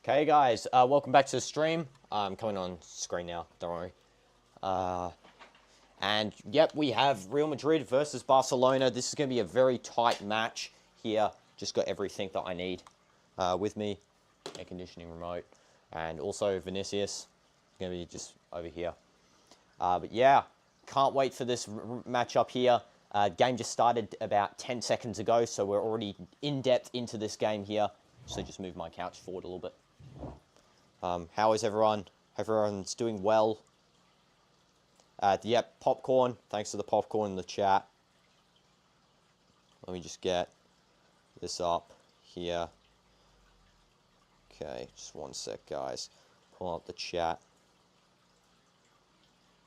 Okay guys, welcome back to the stream. I'm coming on screen now, don't worry. And yep, we have Real Madrid versus Barcelona. This is going to be a very tight match here. Just got everything that I need with me. Air conditioning remote. And also Vinicius is going to be just over here. But yeah, can't wait for this matchup here. Game just started about 10 seconds ago, so we're already in depth into this game here. So just move my couch forward a little bit. How is everyone? Everyone's doing well. Yep, popcorn. Thanks for the popcorn in the chat. Let me just get this up here. Okay, just one sec, guys. Pull up the chat.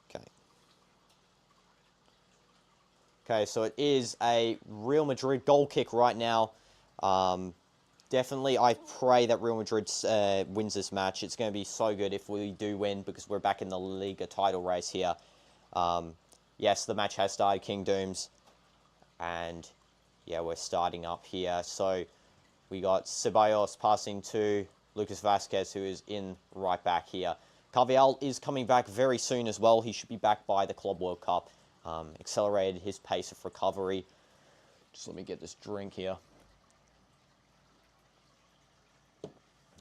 Okay. Okay, so it is a Real Madrid goal kick right now. Definitely, I pray that Real Madrid wins this match. It's going to be so good if we do win, because we're back in the LALIGA title race here. Yes, the match has started, DInoDoomz. And, yeah, we're starting up here. So, we got Ceballos passing to Lucas Vazquez, who is in right back here. Carvajal is coming back very soon as well. He should be back by the Club World Cup. Accelerated his pace of recovery. Just let me get this drink here.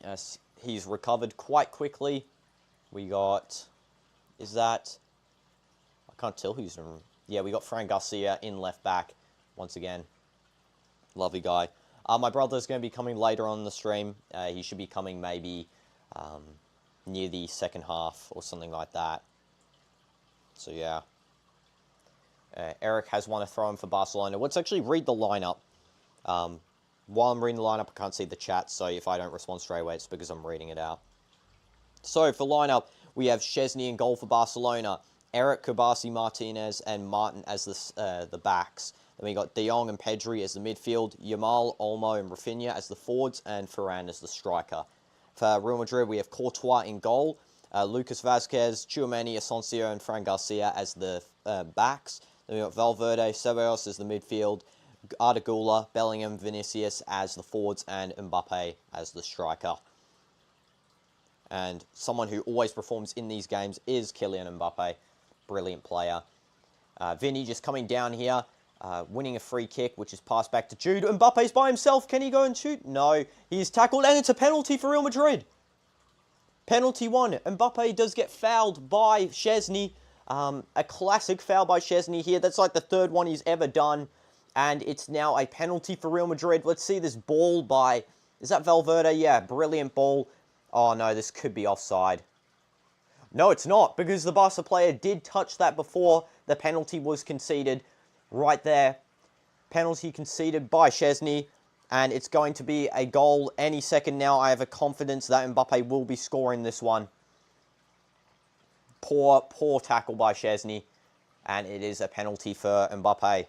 Yes, he's recovered quite quickly. We got, is that, I can't tell who's in, yeah, we got Fran Garcia in left back, once again. Lovely guy. My brother's going to be coming later on the stream. He should be coming maybe near the second half or something like that. So, yeah. Eric has one to throw in for Barcelona. Let's actually read the lineup. While I'm reading the lineup, I can't see the chat, so if I don't respond straight away, it's because I'm reading it out. So, for lineup, we have Szczesny in goal for Barcelona, Eric, Kubasi, Martinez, and Martin as the backs. Then we got De Jong and Pedri as the midfield, Yamal, Olmo, and Rafinha as the forwards, and Ferran as the striker. For Real Madrid, we have Courtois in goal, Lucas Vazquez, Tchouameni, Asensio, and Fran Garcia as the backs. Then we got Valverde, Ceballos as the midfield, Arda Güler, Bellingham, Vinicius as the forwards, and Mbappe as the striker. And someone who always performs in these games is Kylian Mbappe. Brilliant player. Vinny just coming down here, winning a free kick, which is passed back to Jude. Mbappe's by himself. Can he go and shoot? No. He is tackled, and it's a penalty for Real Madrid. Penalty one. Mbappe does get fouled by Szczesny. A classic foul by Szczesny here. That's like the third one he's ever done. And it's now a penalty for Real Madrid. Let's see this ball by, is that Valverde? Yeah, brilliant ball. Oh no, this could be offside. No, it's not, because the Barca player did touch that before the penalty was conceded. Right there. Penalty conceded by Szczesny. And it's going to be a goal any second now. I have a confidence that Mbappe will be scoring this one. Poor tackle by Szczesny. And it is a penalty for Mbappe.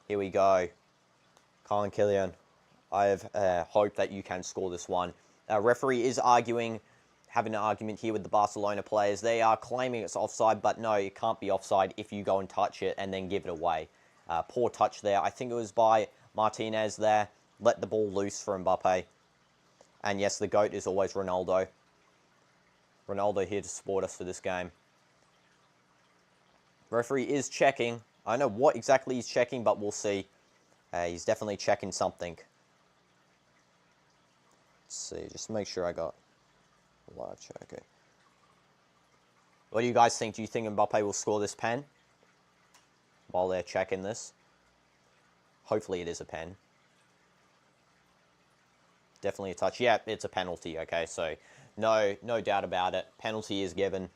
Here we go. Kylian. I have hope that you can score this one. Referee is having an argument here with the Barcelona players. They are claiming it's offside, but no, it can't be offside if you go and touch it and then give it away. Poor touch there. I think it was by Martinez there. Let the ball loose for Mbappe. And yes, the GOAT is always Ronaldo. Ronaldo here to support us for this game. Referee is checking. I don't know what exactly he's checking, but we'll see. He's definitely checking something. Let's see, just make sure I got large. Okay. What do you guys think? Do you think Mbappe will score this pen while they're checking this? Hopefully it is a pen. Definitely a touch. Yeah, it's a penalty, okay, so no doubt about it. Penalty is given.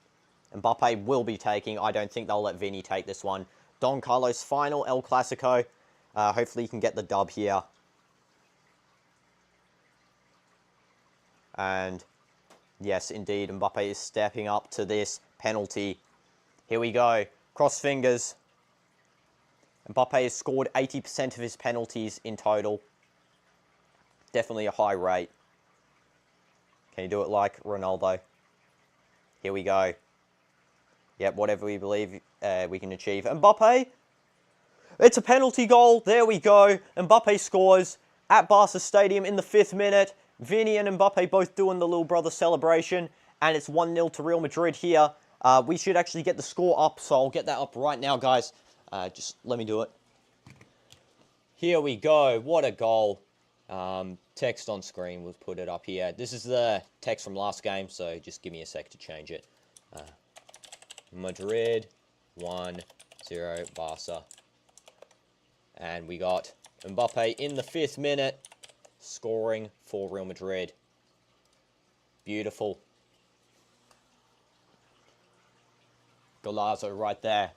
Mbappe will be taking. I don't think they'll let Vinny take this one. Don Carlos' final El Clasico. Hopefully he can get the dub here. And yes, indeed, Mbappe is stepping up to this penalty. Here we go. Cross fingers. Mbappe has scored 80% of his penalties in total. Definitely a high rate. Can you do it like Ronaldo? Here we go. Yep, whatever we believe we can achieve. Mbappe, it's a penalty goal. There we go. Mbappe scores at Barca Stadium in the 5th minute. Vini and Mbappe both doing the little brother celebration, and it's 1-0 to Real Madrid here. We should actually get the score up, so I'll get that up right now, guys. Just let me do it. Here we go. What a goal. Text on screen, we'll put it up here. This is the text from last game, so just give me a sec to change it. Madrid 1-0 Barca. And we got Mbappe in the 5th minute, scoring for Real Madrid. Beautiful. Golazo right there.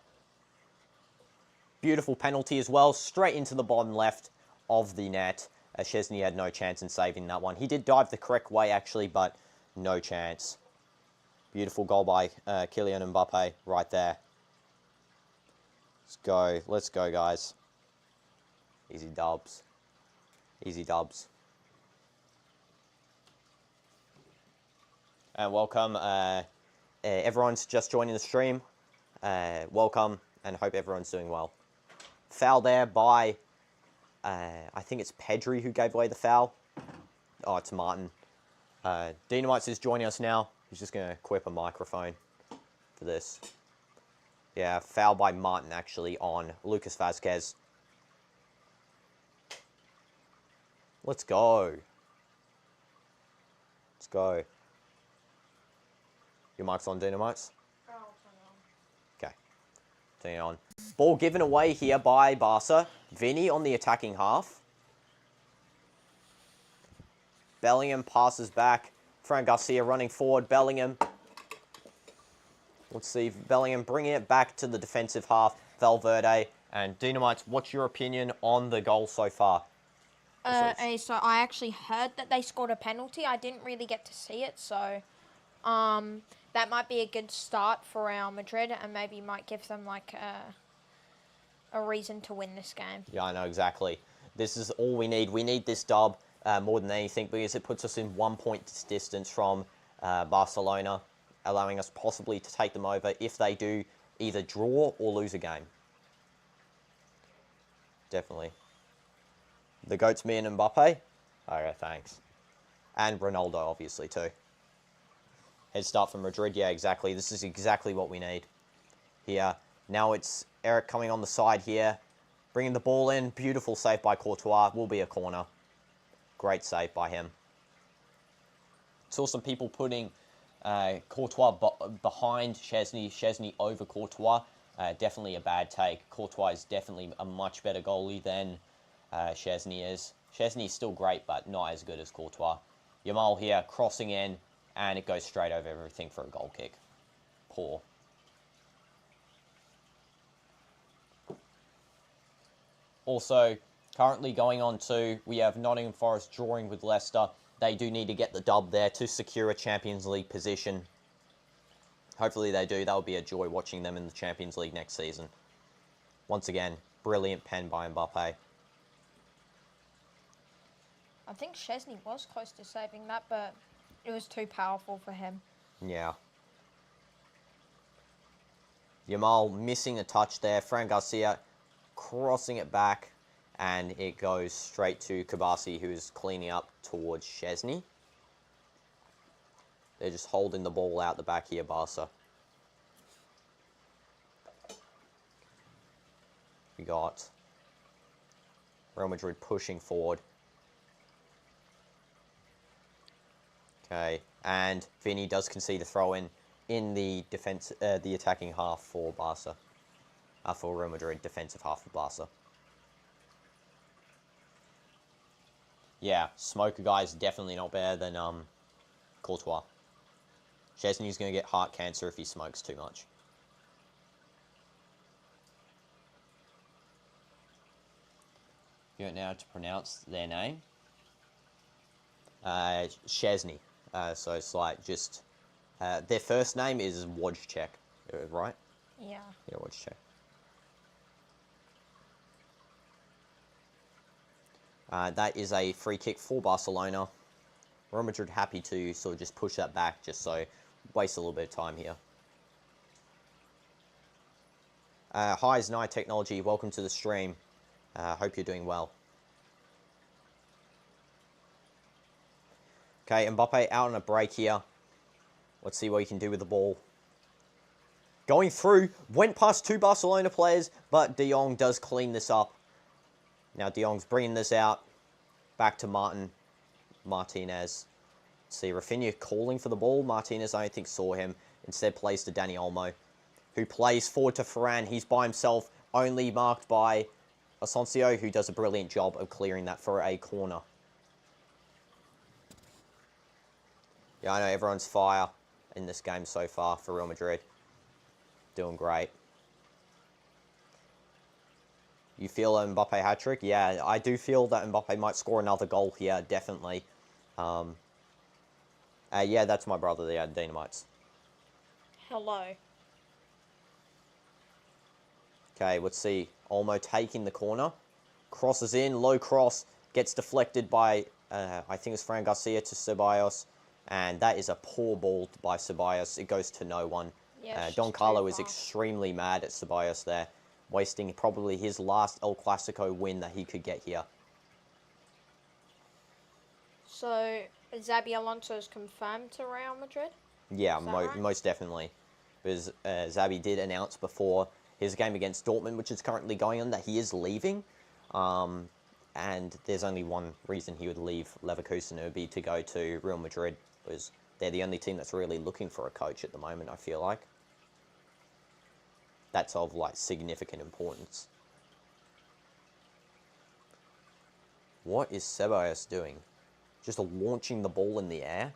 Beautiful penalty as well, straight into the bottom left of the net. Szczesny had no chance in saving that one. He did dive the correct way, actually, but no chance. Beautiful goal by Kylian Mbappe right there. Let's go. Let's go, guys. Easy dubs. Easy dubs. And welcome. Everyone's just joining the stream. Welcome, and hope everyone's doing well. Foul there by, I think it's Pedri who gave away the foul. Oh, it's Martin. DInoDoomz is joining us now. He's just going to equip a microphone for this. Yeah, foul by Martin, actually, on Lucas Vazquez. Let's go. Let's go. Your mic's on, DInoDoomz? Okay. Turn it on. Ball given away here by Barca. Vini on the attacking half. Bellingham passes back. Fran Garcia running forward. Bellingham. Let's see. Bellingham bringing it back to the defensive half. Valverde. And DInoDoomz, what's your opinion on the goal so far? So I actually heard that they scored a penalty. I didn't really get to see it, so that might be a good start for Real Madrid, and maybe might give them like a reason to win this game. Yeah, I know exactly. This is all we need. We need this dub more than anything, because it puts us in 1 point distance from Barcelona, allowing us possibly to take them over if they do either draw or lose a game. Definitely. The GOAT's me and Mbappe? Okay, thanks. And Ronaldo, obviously, too. Head start from Madrid. Yeah, exactly. This is exactly what we need here. Now it's Eric coming on the side here. Bringing the ball in. Beautiful save by Courtois. Will be a corner. Great save by him. Saw some people putting Courtois behind Szczesny. Szczesny over Courtois. Definitely a bad take. Courtois is definitely a much better goalie than Szczesny is. Szczesny is still great, but not as good as Courtois. Yamal here, crossing in, and it goes straight over everything for a goal kick. Poor. Also, currently going on to, we have Nottingham Forest drawing with Leicester. They do need to get the dub there to secure a Champions League position. Hopefully they do. That will be a joy watching them in the Champions League next season. Once again, brilliant pen by Mbappe. I think Szczesny was close to saving that, but it was too powerful for him. Yeah. Yamal missing a touch there. Fran Garcia crossing it back, and it goes straight to Kabasi, who is cleaning up towards Szczesny. They're just holding the ball out the back here, Barca. We got Real Madrid pushing forward. Okay, and Vini does concede a throw-in the defense, the attacking half for Barca. For Real Madrid, defensive half for Barca. Yeah, Smoker guy is definitely not better than Courtois. Szczesny's going to get heart cancer if he smokes too much. You don't know how to pronounce their name. Szczesny. So it's like just... their first name is Wojciech, right? Yeah. Yeah, Wojciech. That is a free kick for Barcelona. Real Madrid happy to sort of just push that back, just so waste a little bit of time here. Hi, Znai Technology. Welcome to the stream. Hope you're doing well. Okay, Mbappe out on a break here. Let's see what he can do with the ball. Going through, went past 2 Barcelona players, but De Jong does clean this up. Now De Jong's bringing this out. Back to Martinez. Let's see, Rafinha calling for the ball. Martinez, I don't think, saw him. Instead plays to Dani Olmo, who plays forward to Ferran. He's by himself, only marked by Asensio, who does a brilliant job of clearing that for a corner. Yeah, I know everyone's fire in this game so far for Real Madrid. Doing great. You feel a Mbappe hat-trick? Yeah, I do feel that Mbappe might score another goal here, definitely. Yeah, that's my brother, the DInoDoomz. Hello. Okay, let's see. Olmo taking the corner. Crosses in, low cross. Gets deflected by, I think it's Fran Garcia to Ceballos. And that is a poor ball by Ceballos. It goes to no one. Yeah, Don Carlo is extremely mad at Ceballos there. Wasting probably his last El Clasico win that he could get here. So, Xabi Alonso is confirmed to Real Madrid? Yeah, right? most definitely. Because Xabi did announce before his game against Dortmund, which is currently going on, that he is leaving. And there's only one reason he would leave Leverkusen. It would be to go to Real Madrid, because they're the only team that's really looking for a coach at the moment, I feel like. That's of, like, significant importance. What is Ceballos doing? Just launching the ball in the air.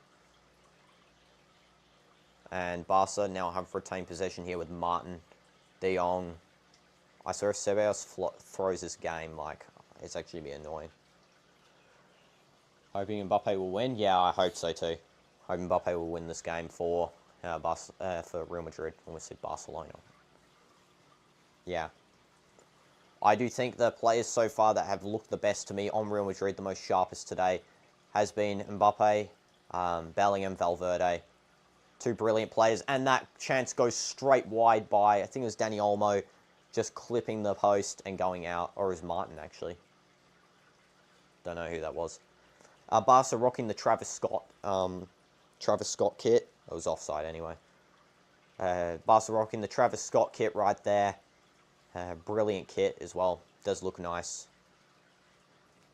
And Barca now have retained possession here with Martin, De Jong. I swear if Ceballos throws this game, like, it's actually be annoying. Hoping Mbappe will win? Yeah, I hope so too. Hope Mbappe will win this game for Real Madrid. Almost said Barcelona. Yeah. I do think the players so far that have looked the best to me on Real Madrid, the most sharpest today, has been Mbappe, Bellingham, Valverde. 2 brilliant players. And that chance goes straight wide by, I think it was Dani Olmo, just clipping the post and going out. Or it was Martin, actually. Don't know who that was. Barca rocking the Travis Scott kit. It was offside anyway. Barca rocking the Travis Scott kit right there. Brilliant kit as well. Does look nice.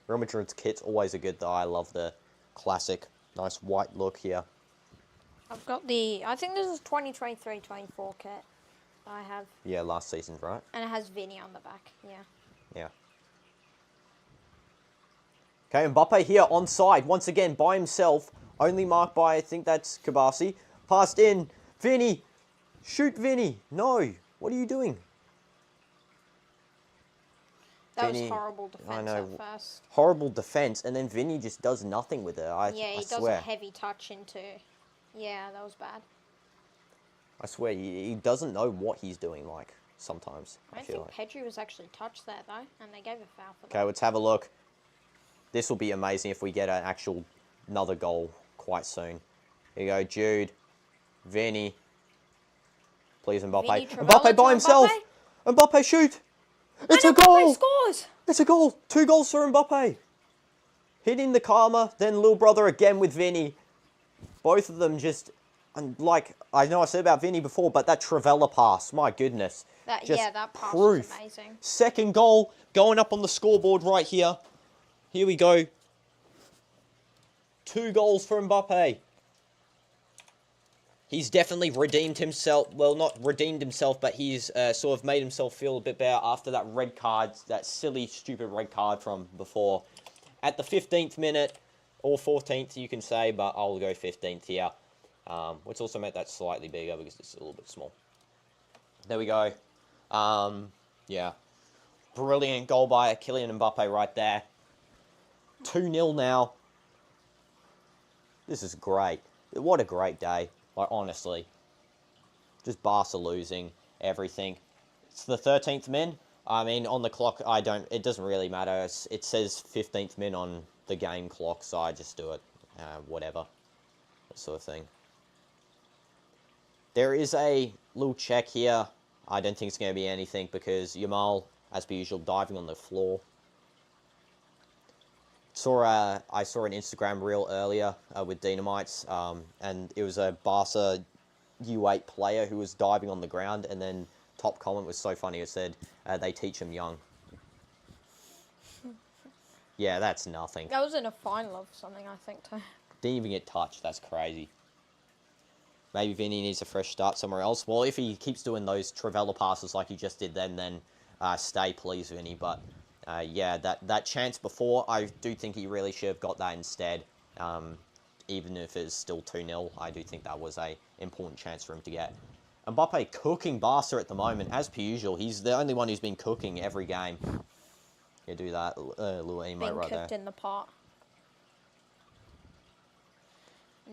Real Madrid's kit's always a good though. I love the classic, nice white look here. I've got I think this is 2023-24 kit I have. Yeah, last season, right? And it has Vinny on the back, yeah. Yeah. Okay, Mbappe here onside. Once again, by himself. Only marked by, I think that's Kabasi. Passed in. Vinny. Shoot, Vinny. No. What are you doing? That Vinny, was horrible defense at first. Horrible defense, and then Vinny just does nothing with it. He does a heavy touch into... Yeah, that was bad. I swear, he doesn't know what he's doing, like, sometimes. I think Pedri was actually touched there, though, and they gave a foul for that. Okay, let's have a look. This will be amazing if we get another goal quite soon. Here you go, Jude. Vinny. Please, Mbappe. Mbappe by himself! Mbappe, shoot! It's a goal! Scores! It's a goal! 2 goals for Mbappe. Hitting the karma, then little brother again with Vinny. Both of them just, like, I know I said about Vinny before, but that Trivela pass, my goodness. That pass was amazing. Second goal, going up on the scoreboard right here. Here we go. 2 goals for Mbappe. He's definitely redeemed himself. Well, not redeemed himself, but he's sort of made himself feel a bit better after that red card, that silly, stupid red card from before. At the 15th minute, or 14th, you can say, but I'll go 15th here. Let's also make that slightly bigger because it's a little bit small. There we go. Yeah. Brilliant goal by Kylian Mbappe right there. 2-0 now. This is great. What a great day. Like, honestly. Just Barca losing everything. It's the 13th min. I mean, on the clock, it doesn't really matter. It says 15th min on the game clock, so I just do it. Whatever. That sort of thing. There is a little check here. I don't think it's going to be anything because Yamal, as per usual, diving on the floor. I saw an Instagram reel earlier with DInoDoomz, and it was a Barca U8 player who was diving on the ground, and then top comment was so funny. It said, they teach him young. Yeah, that's nothing. That was in a final of something, I think, too. Didn't even get touched. That's crazy. Maybe Vinny needs a fresh start somewhere else. Well, if he keeps doing those Trivela passes like he just did then stay, please, Vinny. But, yeah, that chance before, I do think he really should have got that instead. Even if it's still 2-0, I do think that was a important chance for him to get. Mbappe cooking Barca at the moment, as per usual. He's the only one who's been cooking every game. Yeah, do that little emote right there. Being cooked in the pot.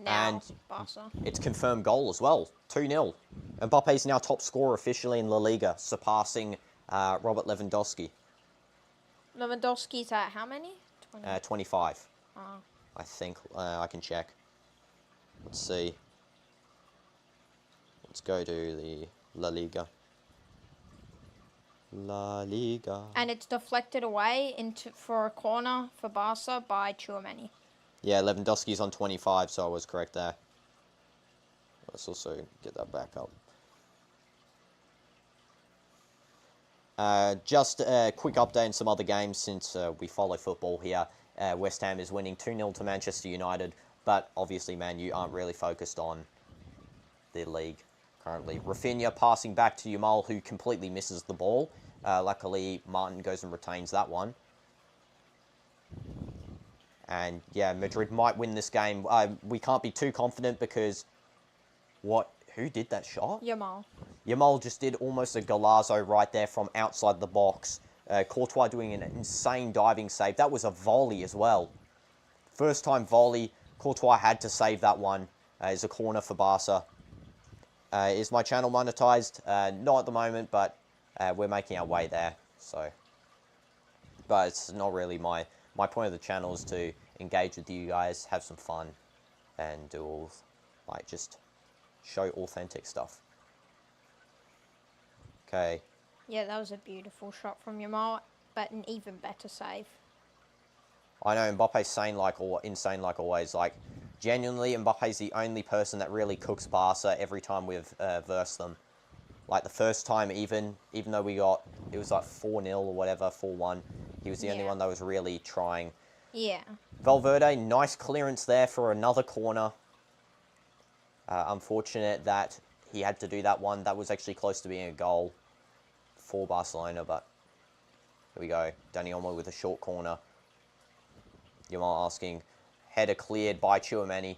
Now, And Barca. it's confirmed goal as well, 2-0. Mbappe's now top scorer officially in La Liga, surpassing Robert Lewandowski. Lewandowski's at how many? 25. Oh. I think. I can check. Let's see. Let's go to the La Liga. La Liga. And it's deflected away for a corner for Barca by Tchouaméni. Yeah, Lewandowski's on 25, so I was correct there. Let's also get that back up. Just a quick update on some other games since we follow football here. West Ham is winning 2-0 to Manchester United, but obviously Man U aren't really focused on the league currently. Rafinha passing back to Yamal, who completely misses the ball. Luckily, Martin goes and retains that one. And yeah, Madrid might win this game. We can't be too confident because who did that shot? Yamal. Yamal just did almost a golazo right there from outside the box. Courtois doing an insane diving save. That was a volley as well. First time volley. Courtois had to save that one. It's a corner for Barca. Is my channel monetized? Not at the moment, but we're making our way there. So, but it's not really my point of the channel is to engage with you guys, have some fun, and do all, like, just show authentic stuff. Okay. Yeah, that was a beautiful shot from Yamal, but an even better save. I know Mbappe's insane like always. Like, genuinely, Mbappe's the only person that really cooks Barca every time we've versed them. Like, the first time even though it was like 4-0 or whatever, 4-1, he was the only one that was really trying. Yeah. Valverde, nice clearance there for another corner. Unfortunate that he had to do that one. That was actually close to being a goal for Barcelona, but here we go. Dani Olmo with a short corner. Yamal asking, header cleared by Tchouaméni.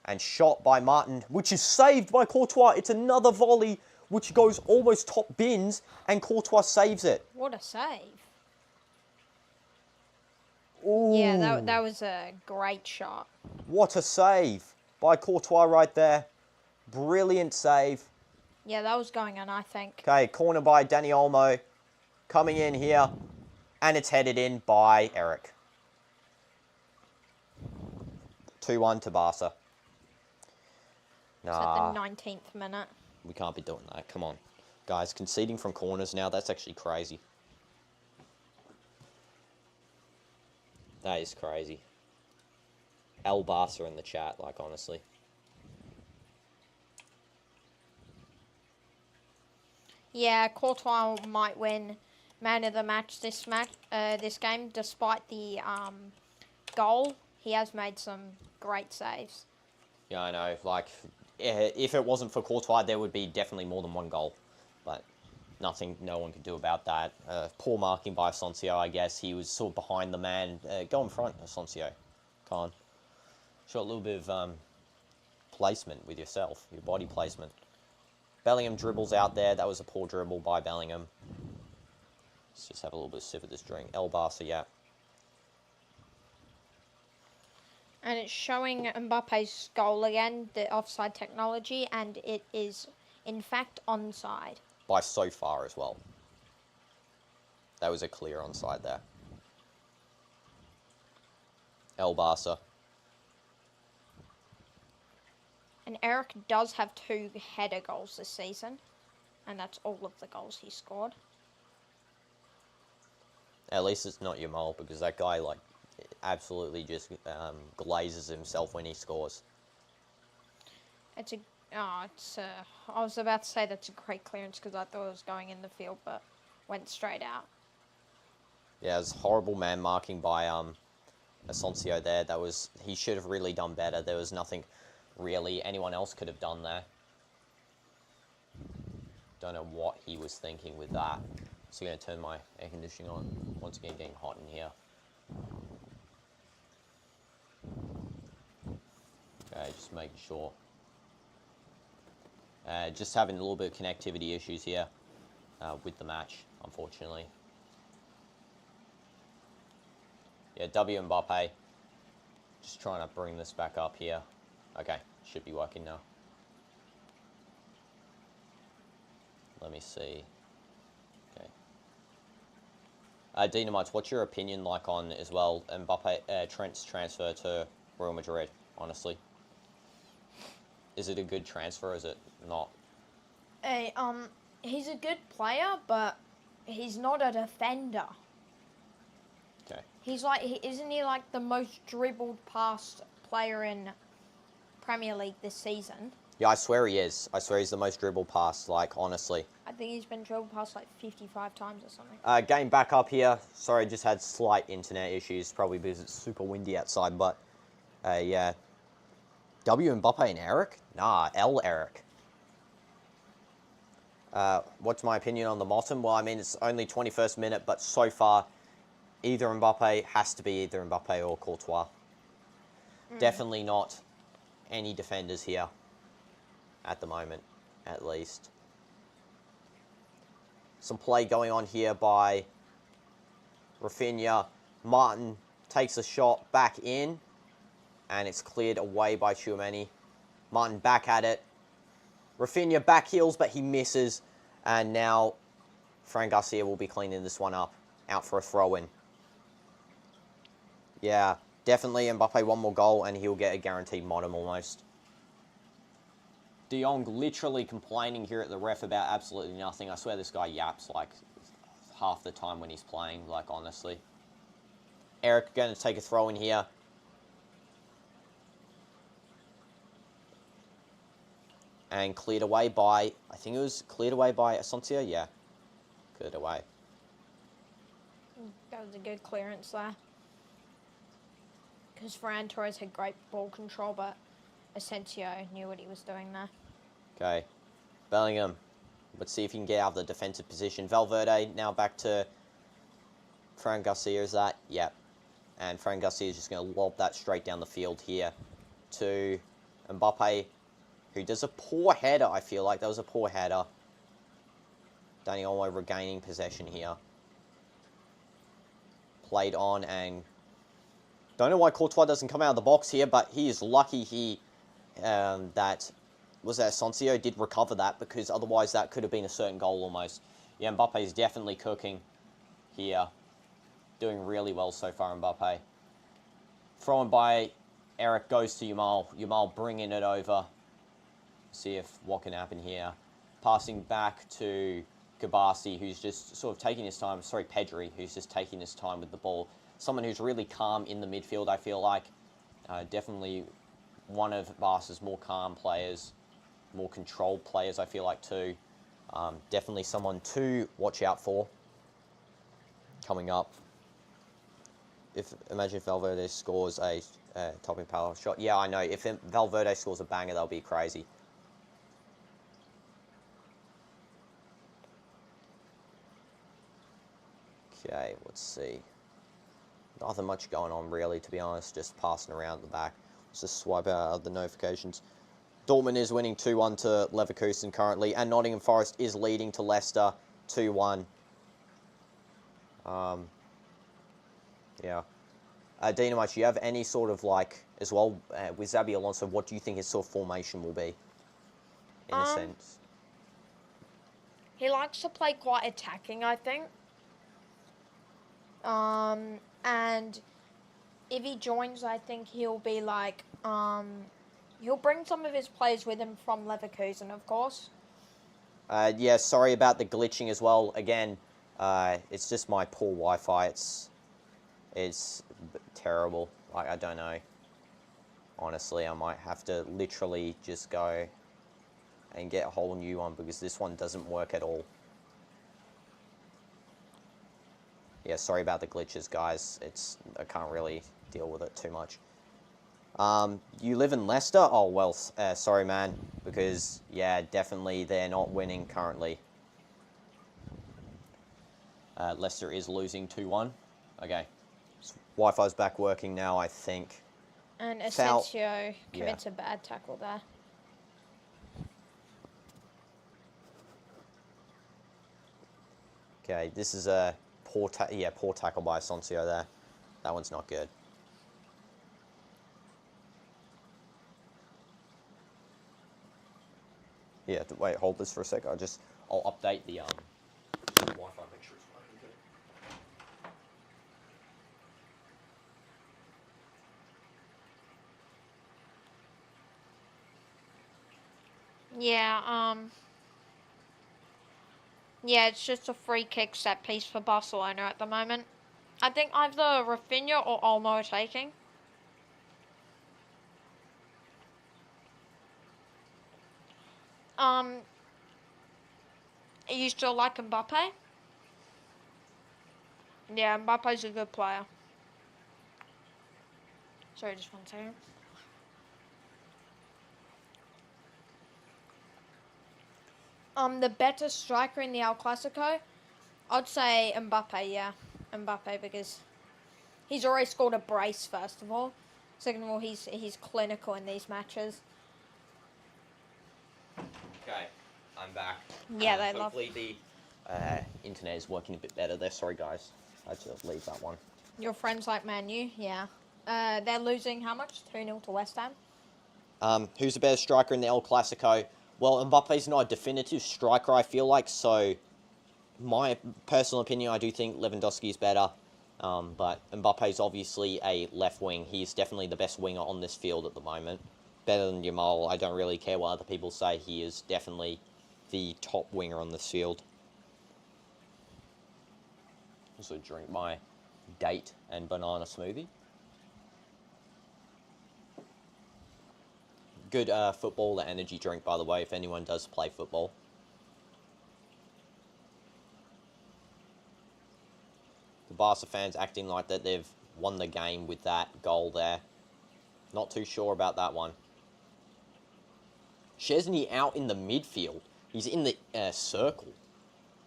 And shot by Martin, which is saved by Courtois. It's another volley, which goes almost top bins, and Courtois saves it. What a save. Ooh. Yeah, that was a great shot. What a save by Courtois right there. Brilliant save. Yeah, that was going on, I think. Okay, corner by Dani Olmo. Coming in here. And it's headed in by Eric. 2-1 to Barca. It's at the 19th minute. We can't be doing that. Come on. Guys, conceding from corners now, that's actually crazy. That is crazy. El Barca in the chat, like, honestly. Yeah, Courtois might win man of the match this game, despite the goal. He has made some great saves. Yeah, I know. Like, if it wasn't for Courtois, there would be definitely more than one goal. But no one could do about that. Poor marking by Asensio, I guess. He was sort of behind the man. Go in front, Asensio. Come on. Show a little bit of placement with yourself, your body placement. Bellingham dribbles out there. That was a poor dribble by Bellingham. Let's just have a little bit of sip of this drink. El Barca, yeah. And it's showing Mbappe's goal again, the offside technology, and it is, in fact, onside. By so far as well. That was a clear onside there. El Barca. And Eric does have 2 header goals this season. And that's all of the goals he scored. At least it's not Yamal, because that guy, like, absolutely just glazes himself when he scores. It's a... Oh, it's a... I was about to say that's a great clearance because I thought it was going in the field, but went straight out. Yeah, it was horrible man marking by Asensio there. He should have really done better. There was nothing really anyone else could have done there. Don't know what he was thinking with that. So I'm going to turn my air conditioning on. Once again, getting hot in here. Okay, just making sure. Just having a little bit of connectivity issues here with the match, unfortunately. Yeah, Mbappe. Just trying to bring this back up here. Okay, should be working now. Let me see. Okay. DInoDoomz, what's your opinion like on, as well, Mbappe, Trent's transfer to Real Madrid, honestly? Is it a good transfer, or is it not? Hey, he's a good player, but he's not a defender. Okay. He's like, isn't he like the most dribbled past player in Premier League this season? Yeah, I swear he is. I swear he's the most dribble pass, like, honestly. I think he's been dribbled past like 55 times or something. Getting back up here. Sorry, just had slight internet issues, probably because it's super windy outside, but, yeah. Mbappe and Eric? Nah, Eric. What's my opinion on the bottom? Well, I mean, it's only 21st minute, but so far, either Mbappe has to be either Mbappe or Courtois. Definitely not any defenders here at the moment, at least. Some play going on here by Rafinha. Martin takes a shot back in, and it's cleared away by Tchouaméni. Martin back at it. Rafinha back heels, but he misses, and now Fran Garcia will be cleaning this one up. Out for a throw-in. Yeah, definitely Mbappe one more goal, and he'll get a guaranteed modem almost. De Jong literally complaining here at the ref about absolutely nothing. I swear this guy yaps like half the time when he's playing, like, honestly. Eric going to take a throw in here. And cleared away by, I think it was cleared away by Asensio. Yeah, cleared away. That was a good clearance there. Because Ferran Torres had great ball control, but Asensio knew what he was doing there. Okay. Bellingham. Let's see if he can get out of the defensive position. Valverde now back to Fran Garcia. Is that? Yep. And Fran Garcia is just going to lob that straight down the field here to Mbappe, who does a poor header, I feel like. That was a poor header. Dani Olmo regaining possession here. Played on, and don't know why Courtois doesn't come out of the box here, but he is lucky that Asensio did recover that, because otherwise that could have been a certain goal almost. Yeah, Mbappe is definitely cooking here. Doing really well so far, Mbappe. Thrown by Eric, goes to Yamal. Yamal bringing it over. See if what can happen here. Passing back to Kabasi, who's just sort of taking his time. Sorry, Pedri, who's just taking his time with the ball. Someone who's really calm in the midfield, I feel like. Definitely one of Barca's more calm players, more controlled players, I feel like, too. Definitely someone to watch out for coming up. Imagine if Valverde scores a topping power shot. Yeah, I know. If Valverde scores a banger, that'll be crazy. Okay, let's see. Nothing much going on, really, to be honest. Just passing around the back. Let's just swipe out the notifications. Dortmund is winning 2-1 to Leverkusen currently, and Nottingham Forest is leading to Leicester 2-1. Yeah. DInoDoomz, do you have any sort of, like, as well, with Xabi Alonso, what do you think his sort of formation will be, in a sense? He likes to play quite attacking, I think. And if he joins, I think he'll be like, he'll bring some of his players with him from Leverkusen, of course. Yeah, sorry about the glitching as well. Again, it's just my poor Wi-Fi. It's terrible. Like, I don't know. Honestly, I might have to literally just go and get a whole new one because this one doesn't work at all. Yeah, sorry about the glitches, guys. I can't really deal with it too much. You live in Leicester? Oh, well, sorry, man. Because, yeah, definitely they're not winning currently. Leicester is losing 2-1. Okay. Wi-Fi's back working now, I think. And Asensio commits a bad tackle there. Okay, this is a poor tackle by Asensio there. That one's not good. Yeah, wait, hold this for a sec. I'll update the Wi-Fi, make sure it's working good. Yeah, yeah, it's just a free kick set piece for Barcelona at the moment. I think either Rafinha or Olmo are taking. You still like Mbappe? Yeah, Mbappe's a good player. Sorry, just 1 second. The better striker in the El Clasico, I'd say Mbappe, yeah. Mbappe, because he's already scored a brace, first of all. Second of all, he's clinical in these matches. Okay, I'm back. Yeah, they love... Hopefully the internet is working a bit better there. Sorry, guys. I had to leave that one. Your friends like Man U, yeah. They're losing how much? 2-0 to West Ham. Who's the better striker in the El Clasico? Well, Mbappe's not a definitive striker, I feel like, so my personal opinion, I do think Lewandowski is better. But Mbappe's obviously a left wing. He's definitely the best winger on this field at the moment. Better than Yamal. I don't really care what other people say. He is definitely the top winger on this field. Also drink my date and banana smoothie. Good football energy drink, by the way, if anyone does play football. The Barca fans acting like that they've won the game with that goal there. Not too sure about that one. Szczesny out in the midfield. He's in the circle.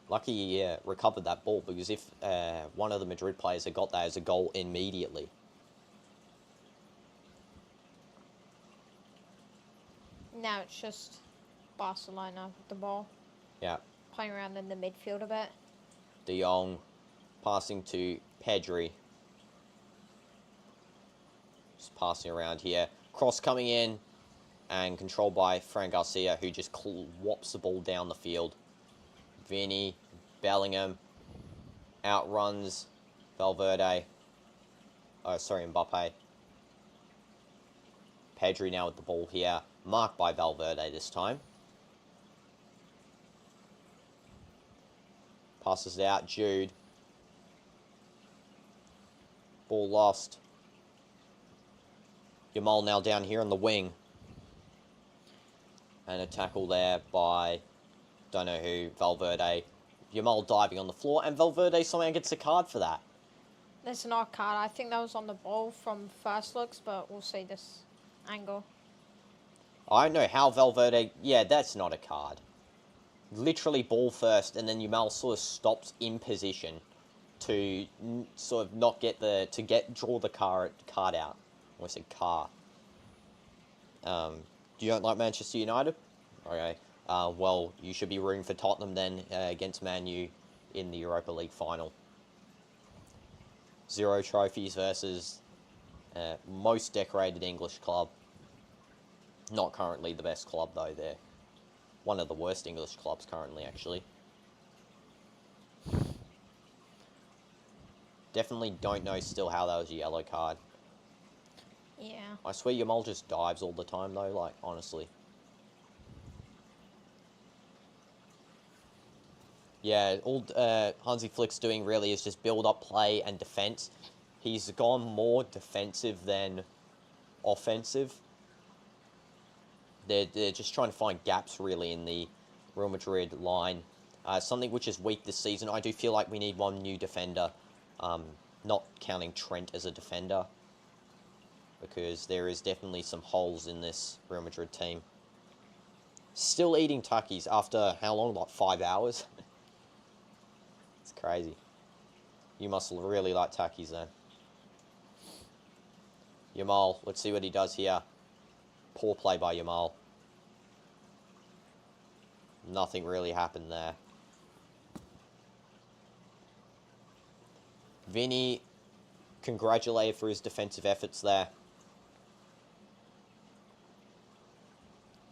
Lucky he recovered that ball, because if one of the Madrid players had got that as a goal immediately. Now it's just Barcelona with the ball. Yeah. Playing around in the midfield a bit. De Jong passing to Pedri. Just passing around here. Cross coming in and controlled by Fran Garcia, who just whops the ball down the field. Vini, Bellingham, outruns Valverde. Oh, sorry, Mbappe. Pedri now with the ball here. Marked by Valverde this time. Passes it out, Jude. Ball lost. Yamal now down here on the wing. And a tackle there by, don't know who, Valverde. Yamal diving on the floor, and Valverde somehow gets a card for that. That's not a card. I think that was on the ball from first looks, but we'll see this angle. I don't know how Valverde... Yeah, that's not a card. Literally ball first, and then Yamal sort of stops in position to sort of not get the... draw the card out. I said car. You don't like Manchester United? Okay. Well, you should be rooting for Tottenham then against Man U in the Europa League final. 0 trophies versus most decorated English club. Not currently the best club, though. They're one of the worst English clubs currently, actually. Definitely don't know still how that was a yellow card. Yeah. I swear Yamal just dives all the time, though, like, honestly. Yeah, all Hansi Flick's doing really is just build up play and defense. He's gone more defensive than offensive. They're just trying to find gaps, really, in the Real Madrid line. Something which is weak this season. I do feel like we need one new defender, not counting Trent as a defender, because there is definitely some holes in this Real Madrid team. Still eating Takis after how long? Like 5 hours? It's crazy. You must really like Takis then. Yamal, let's see what he does here. Poor play by Yamal. Nothing really happened there. Vinny, congratulated for his defensive efforts there.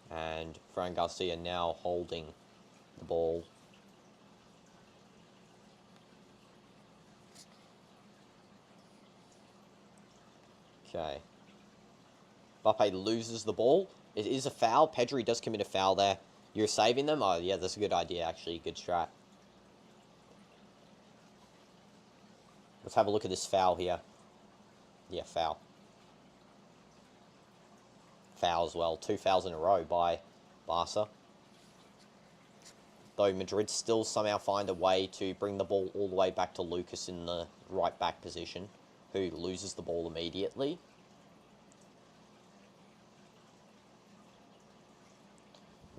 And Fran Garcia now holding the ball. Okay. Mbappe loses the ball. It is a foul. Pedri does commit a foul there. You're saving them? Oh, yeah, that's a good idea, actually. Good strat. Let's have a look at this foul here. Yeah, foul. Foul as well. 2 fouls in a row by Barca. Though Madrid still somehow find a way to bring the ball all the way back to Lucas in the right back position, who loses the ball immediately.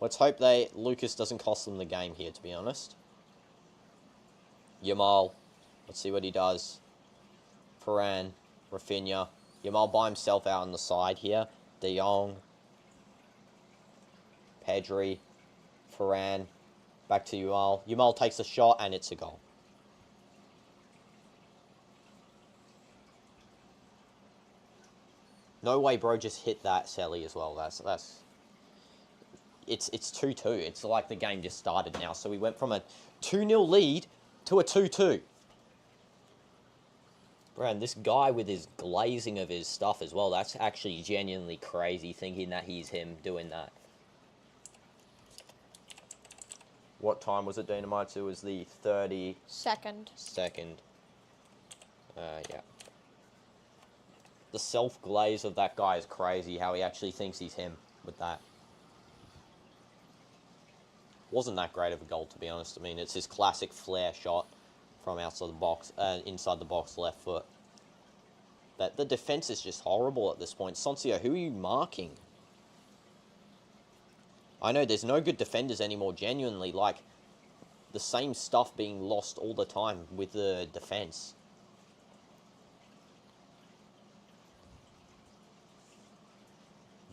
Let's hope Lucas doesn't cost them the game here, to be honest. Yamal. Let's see what he does. Varane. Rafinha. Yamal by himself out on the side here. De Jong. Pedri. Varane. Back to Yamal. Yamal takes a shot and it's a goal. No way, bro, just hit that Sally as well. It's 2-2. It's like the game just started now. So we went from a 2-0 lead to a 2-2. Bro, and this guy with his glazing of his stuff as well, that's actually genuinely crazy, thinking that he's him doing that. What time was it, DInoDoomz? It was the 32nd. Yeah. The self-glaze of that guy is crazy, how he actually thinks he's him with that. Wasn't that great of a goal, to be honest. I mean, it's his classic flare shot from outside the box, inside the box, left foot. But the defense is just horrible at this point. Soncio, who are you marking? I know there's no good defenders anymore, genuinely. Like, the same stuff being lost all the time with the defense.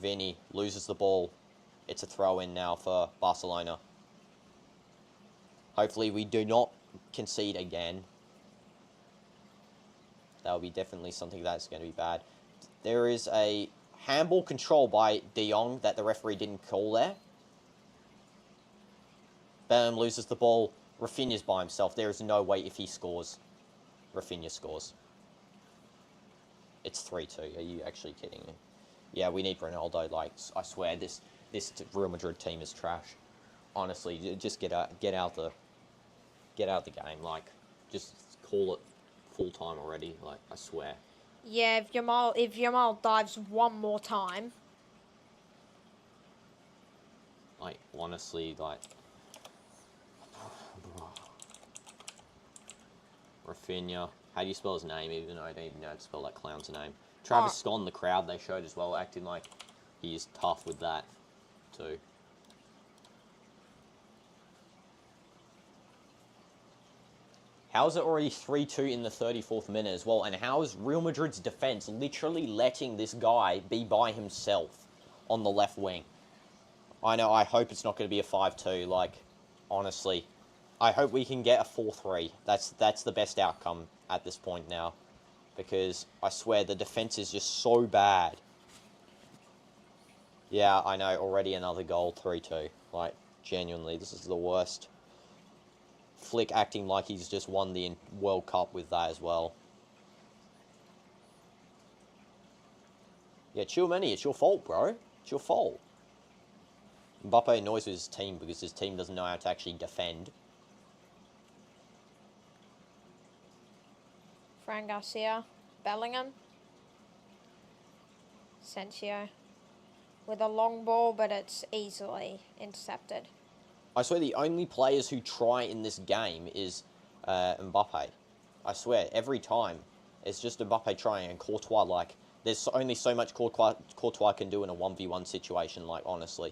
Vinny loses the ball. It's a throw-in now for Barcelona. Hopefully we do not concede again. That will be definitely something that's going to be bad. There is a handball control by De Jong that the referee didn't call there. Bam loses the ball. Rafinha's by himself. There is no way if he scores, Rafinha scores. It's 3-2. Are you actually kidding me? Yeah, we need Ronaldo. Like, I swear, this Real Madrid team is trash. Honestly, just get out the game. Like, just call it full time already. Like, I swear. Yeah, if Yamal dives one more time. Like, honestly, like. Rafinha. How do you spell his name? Even though I don't even know how to spell that clown's name. Travis Scott in the crowd they showed as well, acting like he is tough with that too. How is it already 3-2 in the 34th minute as well? And how is Real Madrid's defense literally letting this guy be by himself on the left wing? I know, I hope it's not going to be a 5-2. Like, honestly, I hope we can get a 4-3. That's the best outcome at this point now. Because, I swear, the defense is just so bad. Yeah, I know, already another goal, 3-2. Like, genuinely, this is the worst. Flick acting like he's just won the World Cup with that as well. Yeah, Tchouaméni, it's your fault, bro. It's your fault. Mbappe annoys his team because his team doesn't know how to actually defend. Fran Garcia. Bellingham. Sensio. With a long ball, but it's easily intercepted. I swear the only players who try in this game is Mbappe. I swear, every time. It's just Mbappe trying, and Courtois, like, there's only so much Courtois can do in a 1v1 situation, like, honestly.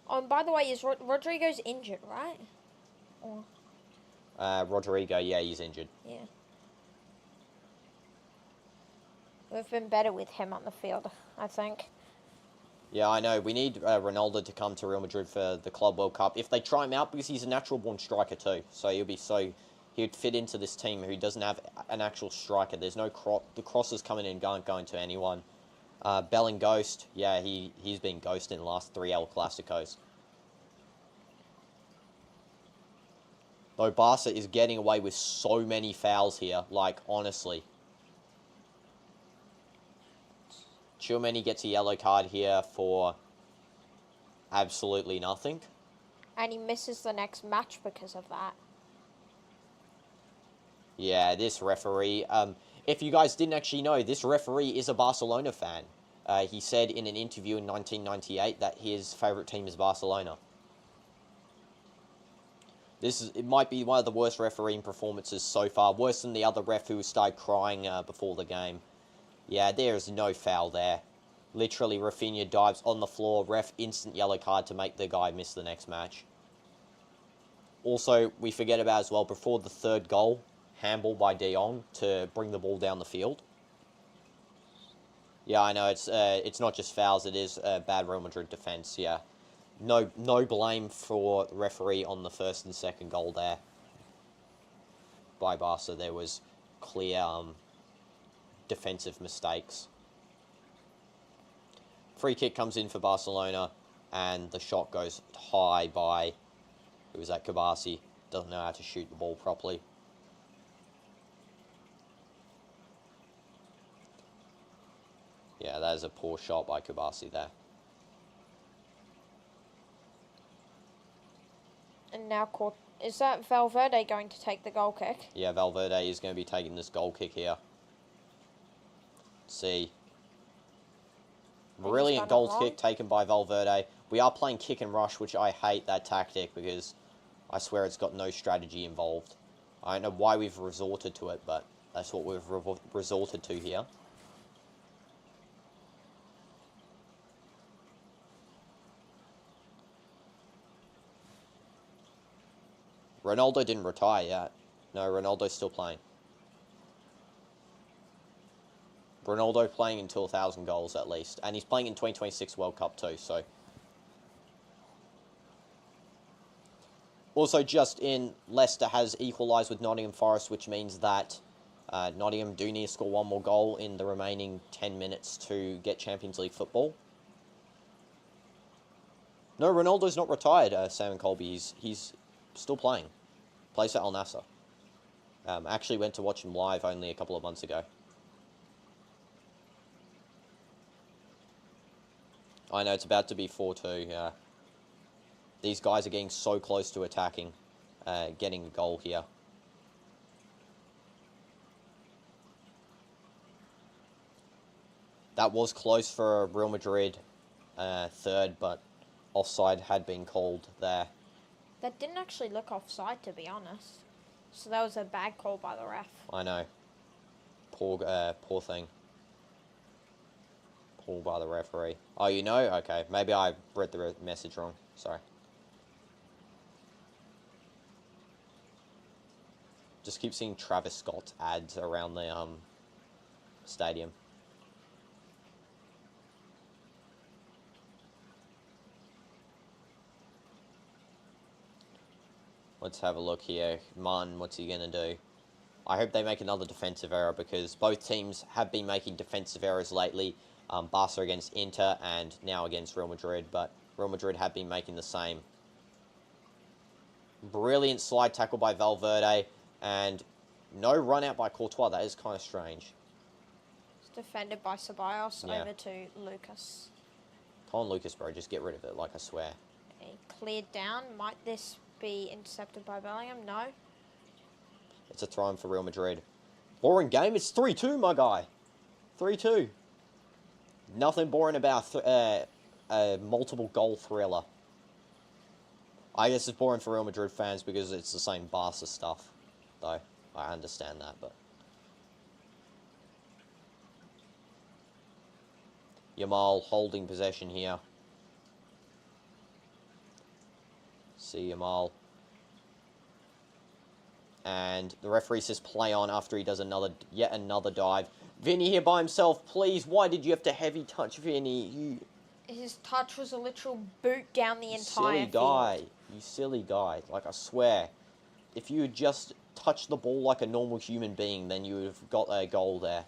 Oh, and by the way, is Rodrigo's injured, right? Or... Rodrigo, yeah, he's injured. Yeah. We've been better with him on the field, I think. Yeah, I know. We need Ronaldo to come to Real Madrid for the Club World Cup. If they try him out, because he's a natural-born striker too, so he'd fit into this team who doesn't have an actual striker. There's no the crosses coming in aren't going to anyone. Belling Ghost, yeah, he's been ghosted in the last 3 El Clasicos. Though Barca is getting away with so many fouls here, like, honestly. Tchouaméni gets a yellow card here for absolutely nothing. And he misses the next match because of that. Yeah, this referee, if you guys didn't actually know, this referee is a Barcelona fan. He said in an interview in 1998 that his favourite team is Barcelona. It might be one of the worst refereeing performances so far, worse than the other ref who started crying before the game. Yeah, there is no foul there. Literally, Rafinha dives on the floor, ref instant yellow card to make the guy miss the next match. Also, we forget about as well, before the third goal, handball by De Jong to bring the ball down the field. Yeah, I know, it's not just fouls, it is bad Real Madrid defence, yeah. No blame for the referee on the first and second goal there. By Barca, there was clear defensive mistakes. Free kick comes in for Barcelona, and the shot goes high by, who was that, Kabasi. Doesn't know how to shoot the ball properly. Yeah, that is a poor shot by Kabasi there. And now, is that Valverde going to take the goal kick? Yeah, Valverde is going to be taking this goal kick here. Let's see. Brilliant goal kick taken by Valverde. We are playing kick and rush, which I hate that tactic because I swear it's got no strategy involved. I don't know why we've resorted to it, but that's what we've resorted to here. Ronaldo didn't retire yet. No, Ronaldo's still playing. Ronaldo playing until 1,000 goals at least. And he's playing in 2026 World Cup too, so. Also, just in, Leicester has equalised with Nottingham Forest, which means that Nottingham do need to score one more goal in the remaining 10 minutes to get Champions League football. No, Ronaldo's not retired, Sam and Colby. He's still playing. Plays for Al Nassr. Actually went to watch him live only a couple of months ago. I know, it's about to be 4-2. These guys are getting so close to attacking, getting a goal here. That was close for Real Madrid third, but offside had been called there. That didn't actually look offside, to be honest. So that was a bad call by the ref. I know. Poor thing. Pulled by the referee. Oh, you know? Okay. Maybe I read the message wrong. Sorry. Just keep seeing Travis Scott ads around the stadium. Let's have a look here. Martin, what's he going to do? I hope they make another defensive error because both teams have been making defensive errors lately. Barca against Inter and now against Real Madrid, but Real Madrid have been making the same. Brilliant slide tackle by Valverde and no run out by Courtois. That is kind of strange. It's defended by Ceballos over to Lucas. Come on, Lucas, bro. Just get rid of it, like I swear. He cleared down. Might this be intercepted by Bellingham? No. It's a throw in for Real Madrid. Boring game. It's 3-2, my guy. 3-2. Nothing boring about a multiple goal thriller. I guess it's boring for Real Madrid fans because it's the same Barca stuff, though. I understand that, but... Yamal holding possession here. See Yamal. And the referee says play on after he does yet another dive. Vinny here by himself, please. Why did you have to heavy touch Vinny? His touch was a literal boot down the entire silly guy. You silly guy. Like, I swear. If you had just touched the ball like a normal human being, then you would have got a goal there.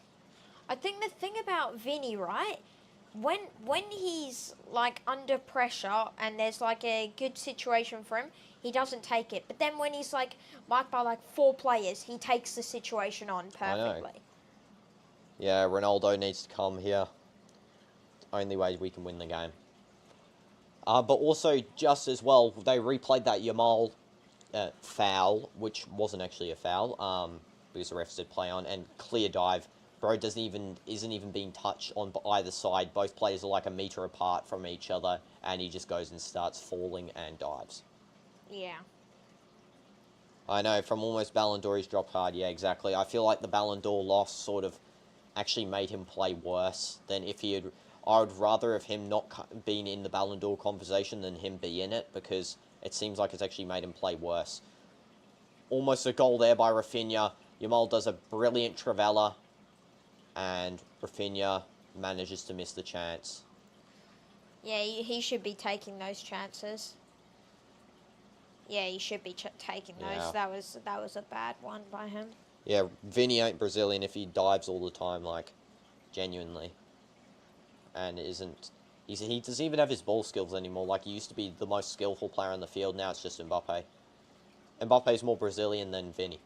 I think the thing about Vinny, right? When he's, like, under pressure and there's, like, a good situation for him, he doesn't take it. But then when he's, like, marked by, like, 4 players, he takes the situation on perfectly. Yeah, Ronaldo needs to come here. Only way we can win the game. But also, just as well, they replayed that Yamal foul, which wasn't actually a foul, because the ref said play on, and clear dive. Bro isn't even being touched on either side. Both players are like a meter apart from each other, and he just goes and starts falling and dives. Yeah. I know, from almost Ballon d'Or, he's dropped hard. Yeah, exactly. I feel like the Ballon d'Or loss sort of actually made him play worse than if he had... I would rather have him not been in the Ballon d'Or conversation than him be in it, because it seems like it's actually made him play worse. Almost a goal there by Rafinha. Yamal does a brilliant Trivela, and Rafinha manages to miss the chance. Yeah, he should be taking those chances. Yeah, he should be taking those. Yeah. That was a bad one by him. Yeah, Vinny ain't Brazilian if he dives all the time, like, genuinely. And he doesn't even have his ball skills anymore. Like, he used to be the most skillful player on the field. Now it's just Mbappe. Mbappe's more Brazilian than Vinny.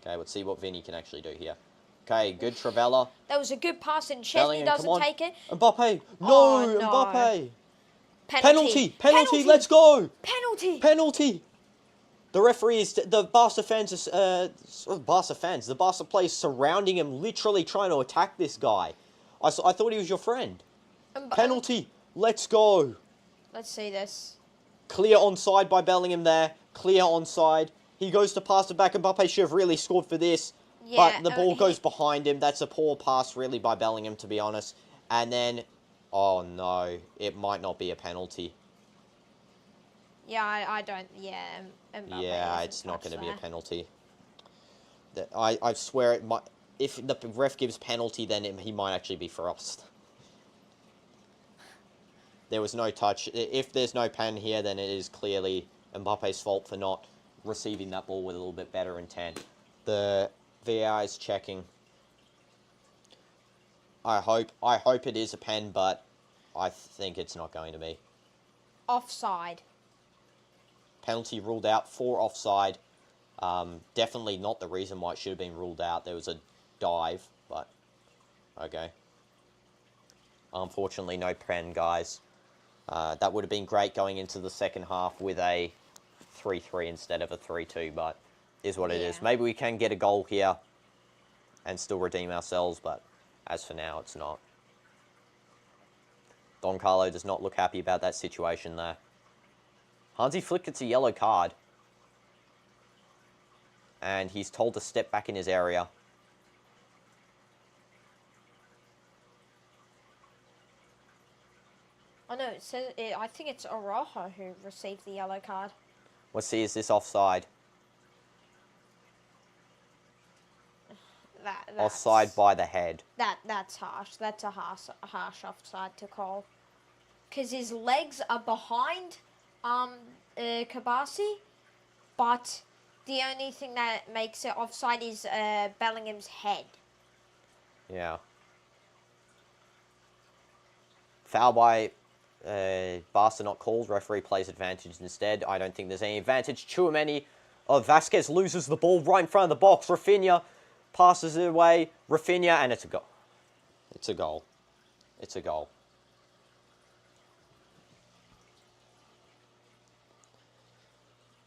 Okay, let's see what Vinny can actually do here. Okay, good Trivela. That was a good pass, and Chesney doesn't take it. Mbappe! No, Oh, no. Mbappe! Penalty! Penalty! Let's go! Penalty! Penalty! The referee is... The Barca fans... The Barca players surrounding him, literally trying to attack this guy. I thought he was your friend. Penalty! Let's go! Let's see this. Clear onside by Bellingham there. Clear onside. He goes to pass it back. Mbappe should have really scored for this. Yeah, but the ball goes behind him. That's a poor pass, really, by Bellingham, to be honest. And then... Oh, no. It might not be a penalty. Yeah, I don't... Yeah, Mbappe yeah, it's not going to be a penalty. I swear it might... If the ref gives penalty, then he might actually be for us. There was no touch. If there's no pen here, then it is clearly Mbappe's fault for not receiving that ball with a little bit better intent. The VAR is checking. I hope it is a pen, but I think it's not going to be. Offside. Penalty ruled out for offside. Definitely not the reason why it should have been ruled out. There was a dive, but okay. Unfortunately, no pen, guys. That would have been great going into the second half with a 3-3 instead of a 3-2, but is what it is. Maybe we can get a goal here and still redeem ourselves, but as for now, it's not. Don Carlo does not look happy about that situation there. Hansi Flick gets a yellow card. And he's told to step back in his area. Oh no, it says I think it's Araujo who received the yellow card. Let's see, is this offside? Offside by the head. That's harsh. That's a harsh offside to call. Because his legs are behind Kabasi, but the only thing that makes it offside is Bellingham's head. Yeah. Foul by Barca not called. Referee plays advantage instead. I don't think there's any advantage. Tchouameni of Vasquez loses the ball right in front of the box. Rafinha passes it away. Rafinha, and it's a goal. It's a goal. It's a goal.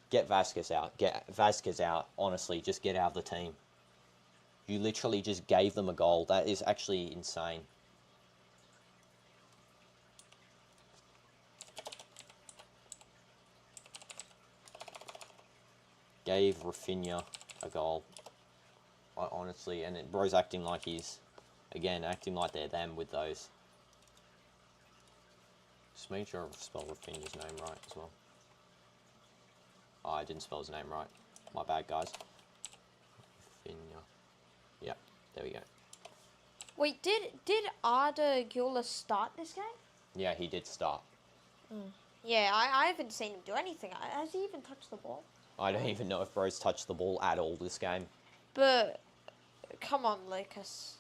Get Vasquez out. Get Vasquez out. Honestly, just get out of the team. You literally just gave them a goal. That is actually insane. Gave Rafinha a goal. Honestly, and bro's acting like he's, again, acting like they're them with those. Just make sure I spell Rafinha's name right as well. Oh, I didn't spell his name right. My bad, guys. Rafinha. Yeah, there we go. Wait, did Arda Güler start this game? Yeah, he did start. Yeah, I haven't seen him do anything. Has he even touched the ball? I don't even know if bro's touched the ball at all this game. But come on, Lucas.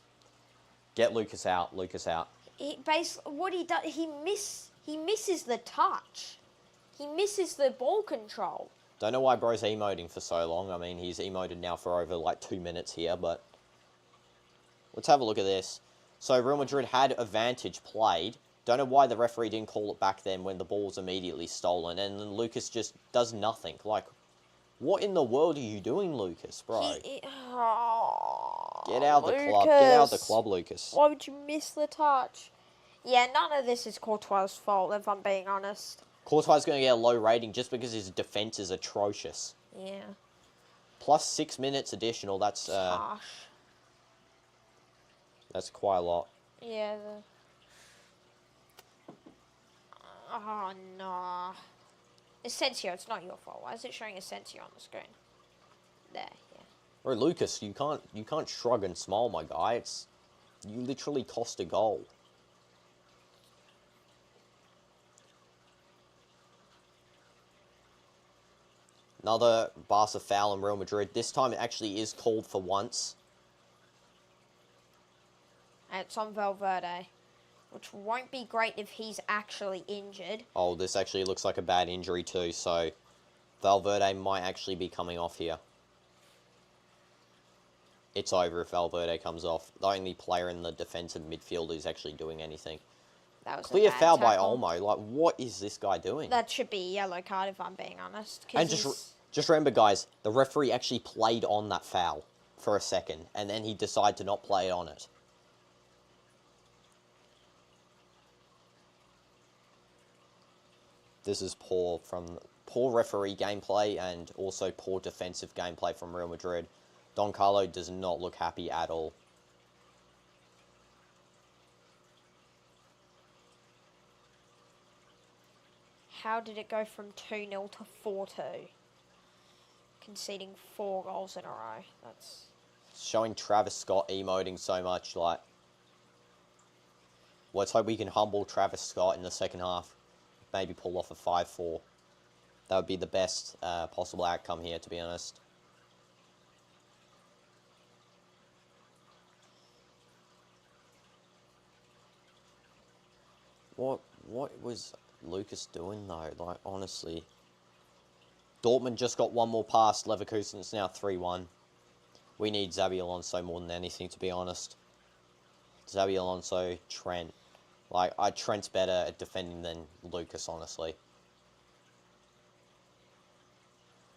Get Lucas out. Lucas out. What he does, he misses the touch. He misses the ball control. Don't know why bro's emoting for so long. I mean, he's emoted now for over like 2 minutes here, but let's have a look at this. So Real Madrid had advantage played. Don't know why the referee didn't call it back then when the ball was immediately stolen, and then Lucas just does nothing. Like, what in the world are you doing, Lucas, bro? Get out of the club. Get out of the club, Lucas. Why would you miss the touch? Yeah, none of this is Courtois' fault, if I'm being honest. Courtois is going to get a low rating just because his defense is atrocious. Yeah. Plus 6 minutes additional. That's harsh. That's quite a lot. Yeah. Oh no. Asensio, it's not your fault. Why is it showing Asensio on the screen? There, yeah. Bro, Lucas, you can't shrug and smile, my guy. You literally cost a goal. Another Barca foul in Real Madrid. This time it actually is called for once. And it's on Valverde, which won't be great if he's actually injured. Oh, this actually looks like a bad injury too, so Valverde might actually be coming off here. It's over if Valverde comes off. The only player in the defensive midfield who's actually doing anything. That was Clear a bad foul by tackle. Olmo. Like, what is this guy doing? That should be a yellow card if I'm being honest. And just remember, guys, the referee actually played on that foul for a second, and then he decided to not play on it. This is poor referee gameplay and also poor defensive gameplay from Real Madrid. Don Carlo does not look happy at all. How did it go from 2-0 to 4-2? Conceding 4 goals in a row. That's showing Travis Scott emoting so much. Like, let's hope we can humble Travis Scott in the second half. Maybe pull off a 5-4. That would be the best possible outcome here, to be honest. What was Lucas doing though? Like, honestly, Dortmund just got one more past Leverkusen. It's now 3-1. We need Xabi Alonso more than anything, to be honest. Xabi Alonso, Trent. Like, Trent's better at defending than Lucas, honestly.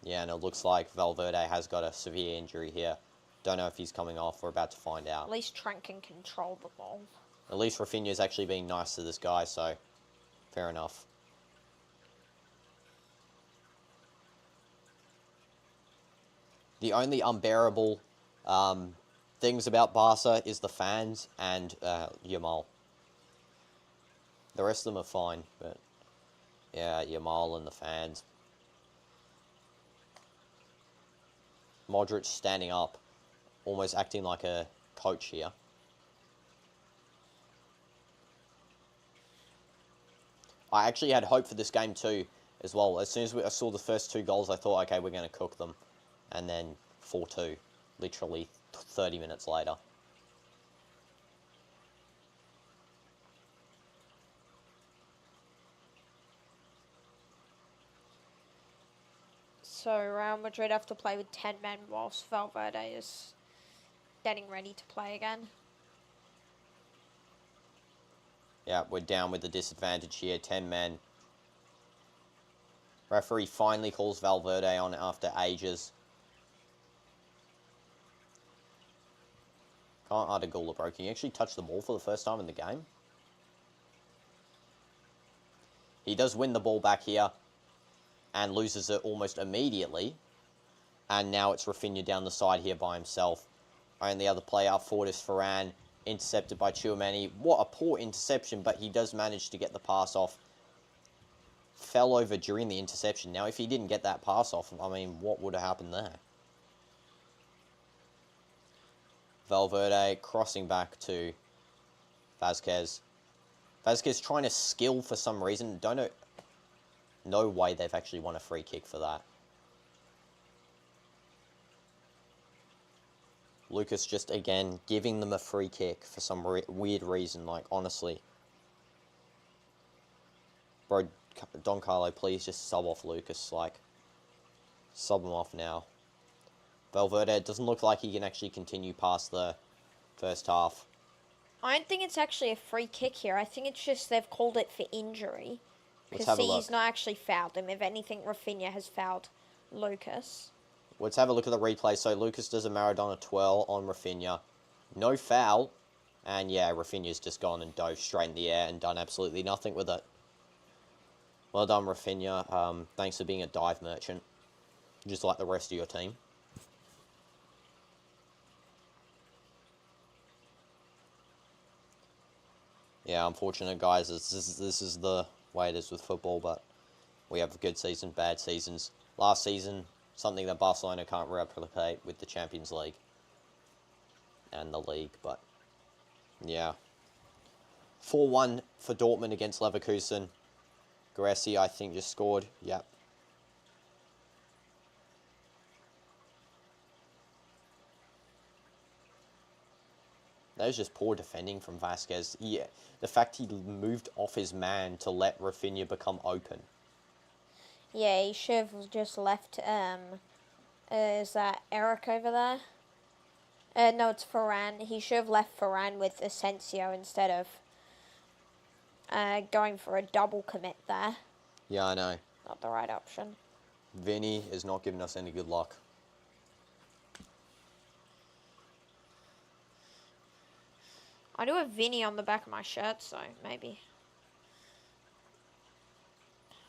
Yeah, and it looks like Valverde has got a severe injury here. Don't know if he's coming off. We're about to find out. At least Trent can control the ball. At least Rafinha's actually being nice to this guy, so fair enough. The only unbearable things about Barca is the fans and Yamal. The rest of them are fine, but yeah, Yamal and the fans. Modric standing up, almost acting like a coach here. I actually had hope for this game too, as well. As soon as I saw the first 2 goals, I thought, okay, we're going to cook them. And then 4-2, literally 30 minutes later. So Real Madrid have to play with 10 men whilst Valverde is getting ready to play again. Yeah, we're down with the disadvantage here, 10 men. Referee finally calls Valverde on after ages. Can't Artigula broke. He actually touched the ball for the first time in the game. He does win the ball back here and loses it almost immediately. And now it's Rafinha down the side here by himself. Only other player up forward is Varane, intercepted by Tchouaméni. What a poor interception, but he does manage to get the pass off. Fell over during the interception. Now, if he didn't get that pass off, I mean, what would have happened there? Valverde crossing back to Vázquez. Vázquez trying to skill for some reason. Don't know. No way they've actually won a free kick for that. Lucas just, again, giving them a free kick for some weird reason. Like, honestly. Bro, Don Carlo, please just sub off Lucas. Like, sub him off now. Valverde, it doesn't look like he can actually continue past the first half. I don't think it's actually a free kick here. I think it's just they've called it for injury. Because he's not actually fouled him. If anything, Rafinha has fouled Lucas. Let's have a look at the replay. So Lucas does a Maradona twirl on Rafinha. No foul. And yeah, Rafinha's just gone and dove straight in the air and done absolutely nothing with it. Well done, Rafinha. Thanks for being a dive merchant. Just like the rest of your team. Yeah, unfortunate, guys. This is the way it is with football, but we have a good season, bad seasons. Last season, something that Barcelona can't replicate with the Champions League and the league, but yeah. 4-1 for Dortmund against Leverkusen. Grassi, I think, just scored. Yep. That was just poor defending from Vázquez. Yeah, the fact he moved off his man to let Rafinha become open. Yeah, he should have just left, is that Eric over there? No, it's Varane. He should have left Varane with Asensio instead of going for a double commit there. Yeah, I know. Not the right option. Vinny is not giving us any good luck. I do have Vinny on the back of my shirt, so maybe.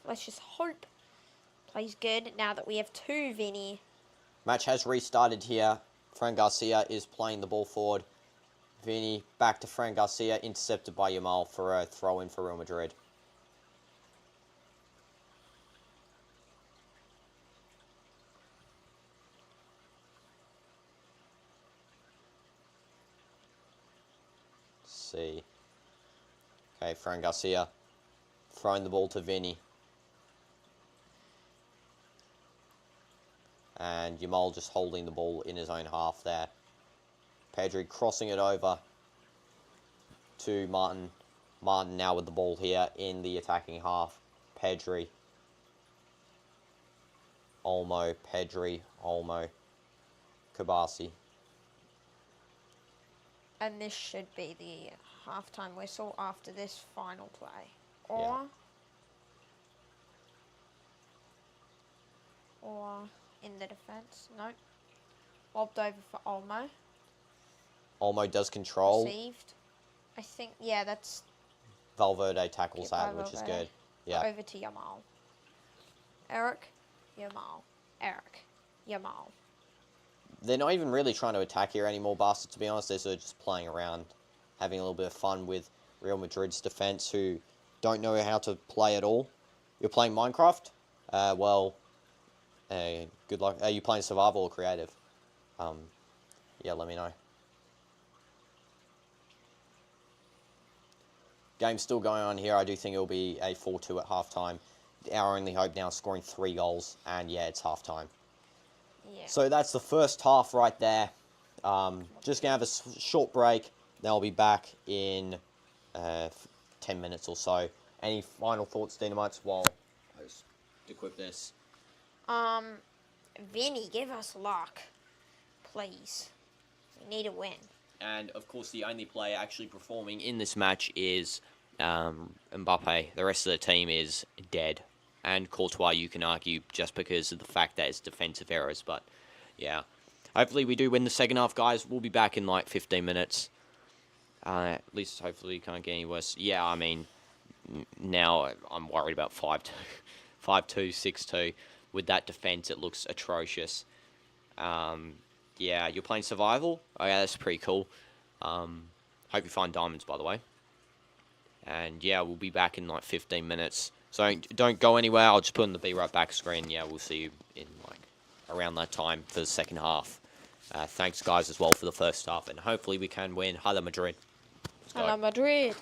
Let's just hope plays good now that we have two Vinny. Match has restarted here. Fran Garcia is playing the ball forward. Vinny back to Fran Garcia, intercepted by Yamal for a throw-in for Real Madrid. See. Okay, Fran Garcia throwing the ball to Vinny. And Yamal just holding the ball in his own half there. Pedri crossing it over to Martin. Martin now with the ball here in the attacking half. Pedri. Olmo, Pedri, Olmo. Kabasi. And this should be the halftime whistle after this final play. Or in the defence. Nope. Lobbed over for Olmo. Olmo does control. Received. I think, yeah, that's... Valverde tackles that, which is good. Yeah. Over to Yamal. Eric, Yamal. Eric, Yamal. They're not even really trying to attack here anymore, Barca, to be honest. They're sort of just playing around, having a little bit of fun with Real Madrid's defence, who don't know how to play at all. You're playing Minecraft? Good luck. Are you playing survival or creative? Yeah, let me know. Game's still going on here. I do think it'll be a 4-2 at halftime. Our only hope now is scoring 3 goals, and yeah, it's halftime. Yeah. So that's the first half right there. Just going to have a short break. Then I'll be back in 10 minutes or so. Any final thoughts, DInoDoomz, while I just equip this? Vinny, give us luck. Please. We need a win. And, of course, the only player actually performing in this match is Mbappe. The rest of the team is dead. and Courtois, you can argue, just because of the fact that it's defensive errors. But, yeah. Hopefully we do win the second half, guys. We'll be back in like 15 minutes. At least hopefully it can't get any worse. Yeah, I mean, now I'm worried about 5-2, 5-2, 6-2. With that defense, it looks atrocious. Yeah, you're playing survival? Oh, yeah, that's pretty cool. Hope you find diamonds, by the way. And, yeah, we'll be back in like 15 minutes. So don't go anywhere. I'll just put on the Be Right Back screen. Yeah, we'll see you in like around that time for the second half. Thanks, guys, as well for the first half. And hopefully we can win. Hala Madrid. Hala Madrid.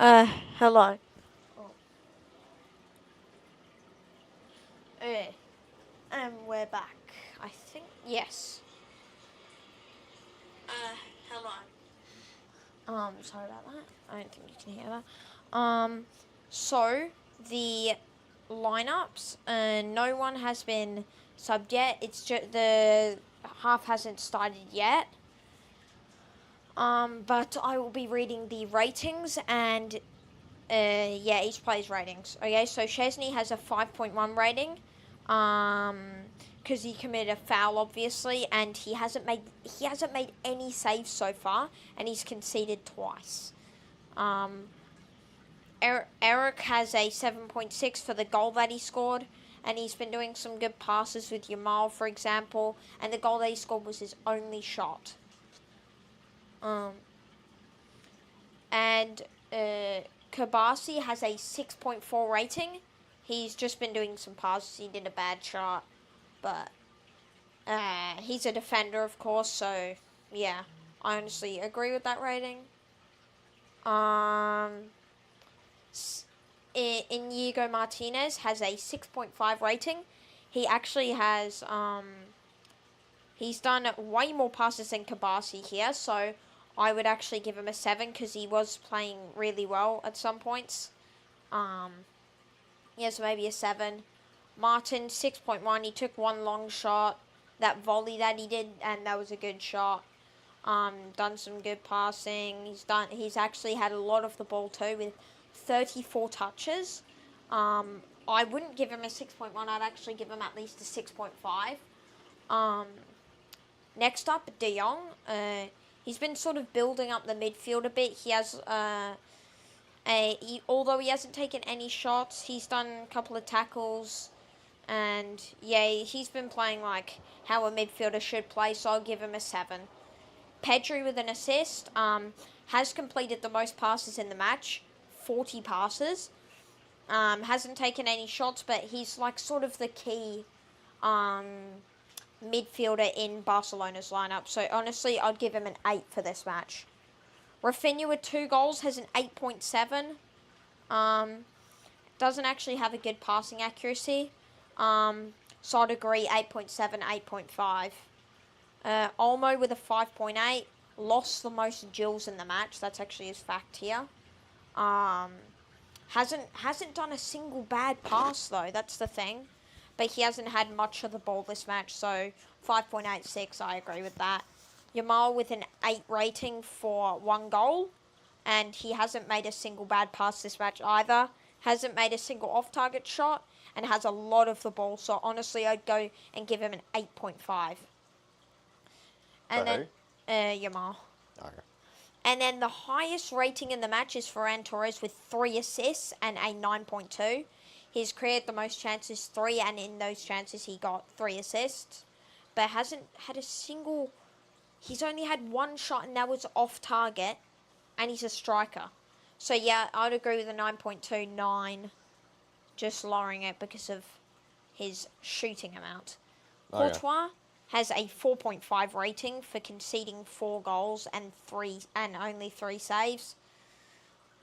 Hello. And we're back. I think, yes. Hello. Sorry about that. I don't think you can hear that. So, the lineups, no one has been subbed yet. It's just, the half hasn't started yet. But I will be reading the ratings and, yeah, each player's ratings. Okay, so Chesney has a 5.1 rating. Because he committed a foul, obviously, and he hasn't made any saves so far, and he's conceded twice. Eric has a 7.6 for the goal that he scored, and he's been doing some good passes with Yamal, for example, and the goal that he scored was his only shot. And Kabasi has a 6.4 rating. He's just been doing some passes. He did a bad shot, but he's a defender, of course, so yeah, I honestly agree with that rating. Inigo Martinez has a 6.5 rating. He actually has, he's done way more passes than Kabasi here, so I would actually give him a 7 because he was playing really well at some points. Yeah, so maybe a 7. Martin, 6.1. He took one long shot, that volley that he did, and that was a good shot. Done some good passing. He's actually had a lot of the ball too, with 34 touches. I wouldn't give him a 6.1. I'd actually give him at least a 6.5. Next up, De Jong. He's been sort of building up the midfield a bit. He has although he hasn't taken any shots, he's done a couple of tackles, and yeah, he's been playing like how a midfielder should play, so I'll give him a 7. Pedri with an assist, has completed the most passes in the match, 40 passes. Hasn't taken any shots, but he's like sort of the key midfielder in Barcelona's lineup, so honestly, I'd give him an 8 for this match. Rafinha with 2 goals has an 8.7. Doesn't actually have a good passing accuracy. So I'd agree 8.7, 8.5. Olmo with a 5.8. Lost the most duels in the match. That's actually his fact here. Hasn't done a single bad pass though. That's the thing. But he hasn't had much of the ball this match. So 5.86. I agree with that. Yamal with an 8 rating for 1 goal. And he hasn't made a single bad pass this match either. Hasn't made a single off-target shot. And has a lot of the ball. So honestly, I'd go and give him an 8.5. And then Yamal. Okay. And then the highest rating in the match is Ferran Torres with 3 assists and a 9.2. He's created the most chances, 3, and in those chances he got 3 assists. But hasn't had a single... He's only had 1 shot, and that was off target, and he's a striker. So yeah, I'd agree with the 9.2, 9. Just lowering it because of his shooting amount. Courtois has a 4.5 rating for conceding 4 goals and only 3 saves.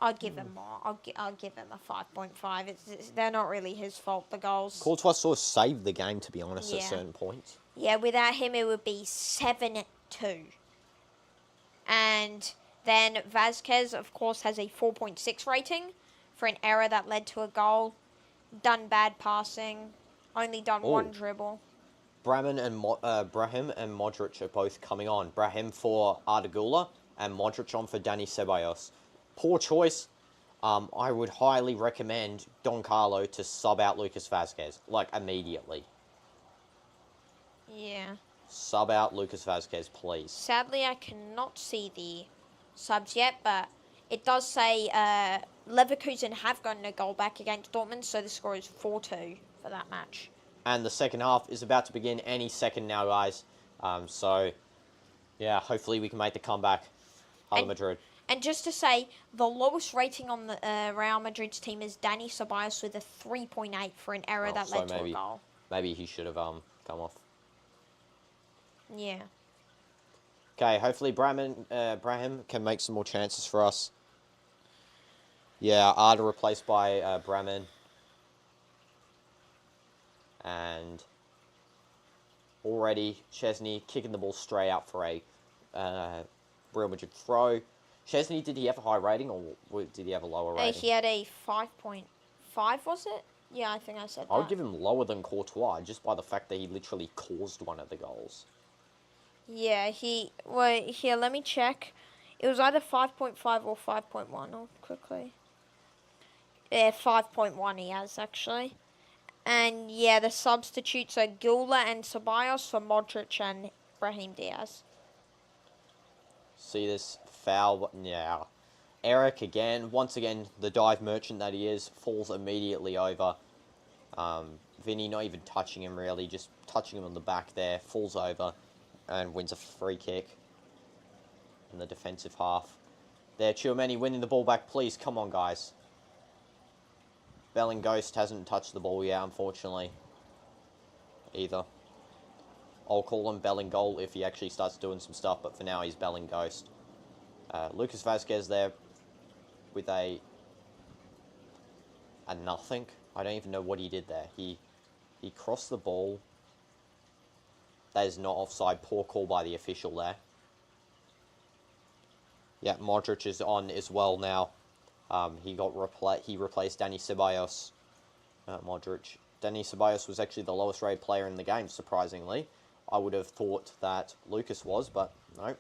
I'd give him more. I'll give him a 5.5. They're not really his fault, the goals. Courtois sort of saved the game, to be honest, Yeah. at certain points. Yeah, without him it would be 7-2. And then Vazquez, of course, has a 4.6 rating for an error that led to a goal. Done bad passing. Only done 1 dribble. Brahim and Modric are both coming on. Brahim for Arda Güler and Modric on for Dani Ceballos. Poor choice. I would highly recommend Don Carlo to sub out Lucas Vazquez, like, immediately. Yeah. Sub out Lucas Vazquez, please. Sadly, I cannot see the subs yet, but it does say Leverkusen have gotten a goal back against Dortmund, so the score is 4-2 for that match. And the second half is about to begin any second now, guys. So, yeah, hopefully we can make the comeback. Hala Madrid. And just to say, the lowest rating on the Real Madrid's team is Dani Ceballos with a 3.8 for an error that led to a goal. Maybe he should have come off. Yeah. Okay, hopefully Brahim can make some more chances for us. Yeah, Arda replaced by Bremen. And already Chesney kicking the ball straight out for a Real Madrid throw. Chesney, did he have a high rating or did he have a lower rating? He had a 5.5, was it? Yeah, I think I said that. I would give him lower than Courtois just by the fact that he literally caused one of the goals. Yeah, wait, here, let me check. It was either 5.5 or 5.1. I'll quickly. Yeah, 5.1 he has, actually. And, yeah, the substitutes are Gula and Ceballos for Modric and Brahim Diaz. See this foul? Yeah. Eric again, once again, the dive merchant that he is, falls immediately over. Vinny not even touching him really, just touching him on the back there, falls over and wins a free kick in the defensive half. There, Tchouaméni winning the ball back, please, come on guys. Bellingham hasn't touched the ball yet, unfortunately, either. I'll call him Bellingham if he actually starts doing some stuff, but for now he's Bellingham. Lucas Vazquez there with a nothing. I don't even know what he did there. He crossed the ball. That is not offside. Poor call by the official there. Yeah, Modric is on as well now. He replaced Dani Ceballos. Modric. Dani Ceballos was actually the lowest rated player in the game, surprisingly. I would have thought that Lucas was, but no.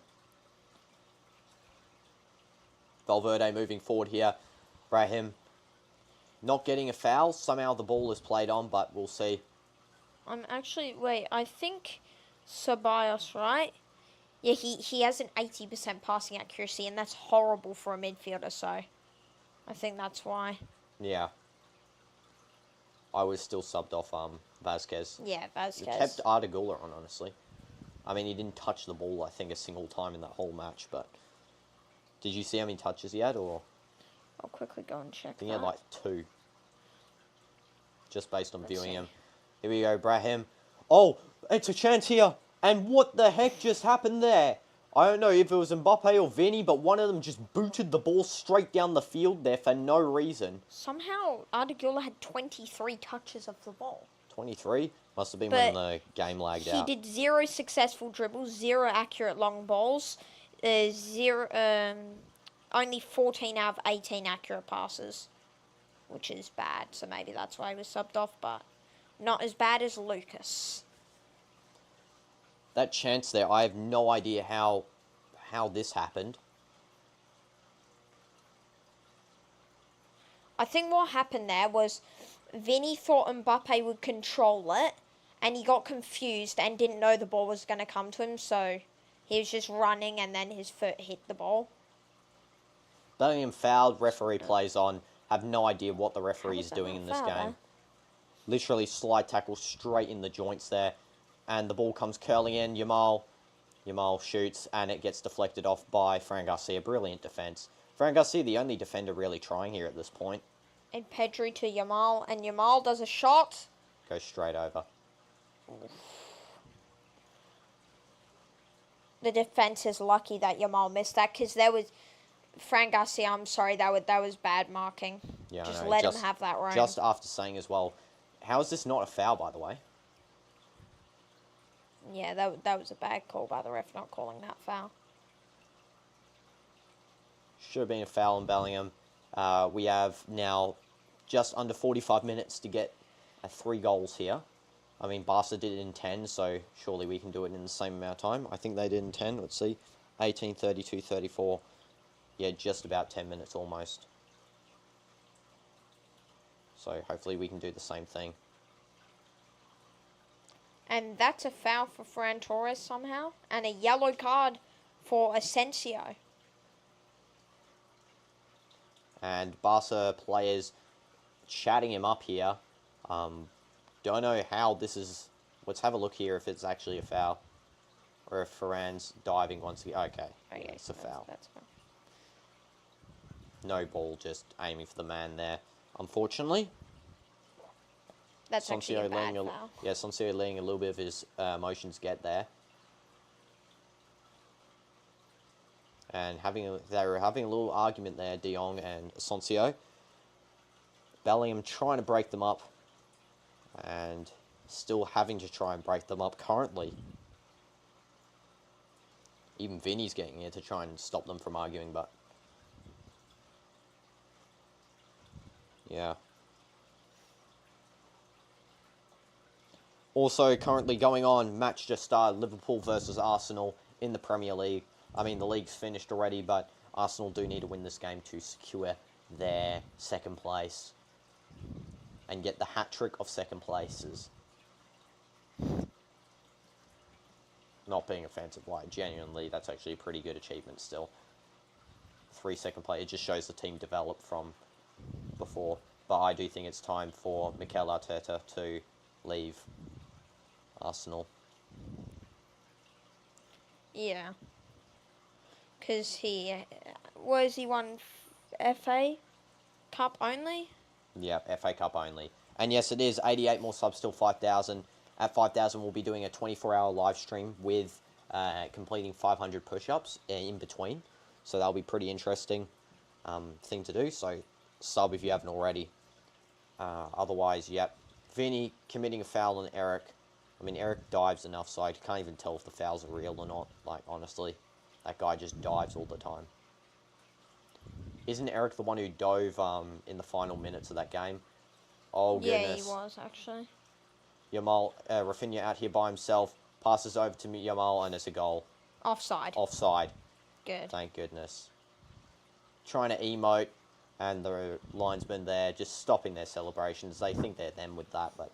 Valverde moving forward here. Brahim not getting a foul. Somehow the ball is played on, but we'll see. Wait, I think Ceballos, right? Yeah, he has an 80% passing accuracy, and that's horrible for a midfielder, so I think that's why. Yeah. I was still subbed off Vazquez. Yeah, Vazquez. Kept Arda Güler on, honestly. I mean, he didn't touch the ball, I think, a single time in that whole match, but... Did you see how many touches he had, or...? I'll quickly go and check I think he had, like, 2. Just based on viewing him. Here we go, Brahim. Oh, it's a chance here. And what the heck just happened there? I don't know if it was Mbappe or Vinny, but one of them just booted the ball straight down the field there for no reason. Somehow, Arda Güler had 23 touches of the ball. 23? Must have been when the game lagged out. He did 0 successful dribbles, 0 accurate long balls, only 14 out of 18 accurate passes, which is bad. So maybe that's why he was subbed off, but not as bad as Lucas. That chance there, I have no idea how this happened. I think what happened there was Vinny thought Mbappe would control it, and he got confused and didn't know the ball was going to come to him, so he was just running and then his foot hit the ball. Bellingham fouled, referee plays on. Have no idea what the referee is doing in this game. Literally slide tackle straight in the joints there. And the ball comes curling in. Yamal shoots, and it gets deflected off by Fran Garcia. Brilliant defense. Fran Garcia, the only defender really trying here at this point. And Pedri to Yamal, and Yamal does a shot. Goes straight over. The defense is lucky that Yamal missed that, because there was... Fran Garcia, I'm sorry, that was bad marking. Yeah, just let him have that roam. Just after saying as well, how is this not a foul, by the way? Yeah, that was a bad call by the ref, not calling that foul. Should have been a foul on Bellingham. We have now just under 45 minutes to get 3 goals here. I mean, Barca did it in 10, so surely we can do it in the same amount of time. I think they did in 10. Let's see. 18, 32, 34. Yeah, just about 10 minutes almost. So hopefully we can do the same thing. And that's a foul for Ferran Torres somehow. And a yellow card for Asensio. And Barca players chatting him up here. Don't know how this is... Let's have a look here if it's actually a foul. Or if Ferran's diving once again. Okay, yeah, it's a foul. That's fine. No ball, just aiming for the man there. Unfortunately. That's actually a bad foul. Yeah, Soncio letting a little bit of his emotions get there. And they were having a little argument there, De Jong and Soncio. Bellingham trying to break them up. And still having to try and break them up currently. Even Vinny's getting here to try and stop them from arguing, but... yeah. Also, currently going on, match just started, Liverpool versus Arsenal in the Premier League. I mean, the league's finished already, but Arsenal do need to win this game to secure their second place and get the hat-trick of second places. Not being offensive, like, genuinely, that's actually a pretty good achievement still. 3 second place, it just shows the team developed from before. But I do think it's time for Mikel Arteta to leave Arsenal. Yeah. Because he won FA Cup only? Yeah, FA Cup only. And yes, it is 88 more subs, still 5,000. At 5,000, we'll be doing a 24-hour live stream with completing 500 push-ups in between. So that'll be pretty interesting thing to do. So sub if you haven't already. Otherwise, yep. Vinny committing a foul on Eric. I mean, Eric dives enough, so I can't even tell if the fouls are real or not. Like, honestly, that guy just dives all the time. Isn't Eric the one who dove in the final minutes of that game? Oh, goodness. Yeah, he was, actually. Yamal, Rafinha out here by himself. Passes over to Yamal, and it's a goal. Offside. Offside. Good. Thank goodness. Trying to emote, and the linesmen there just stopping their celebrations. They think they're them with that, but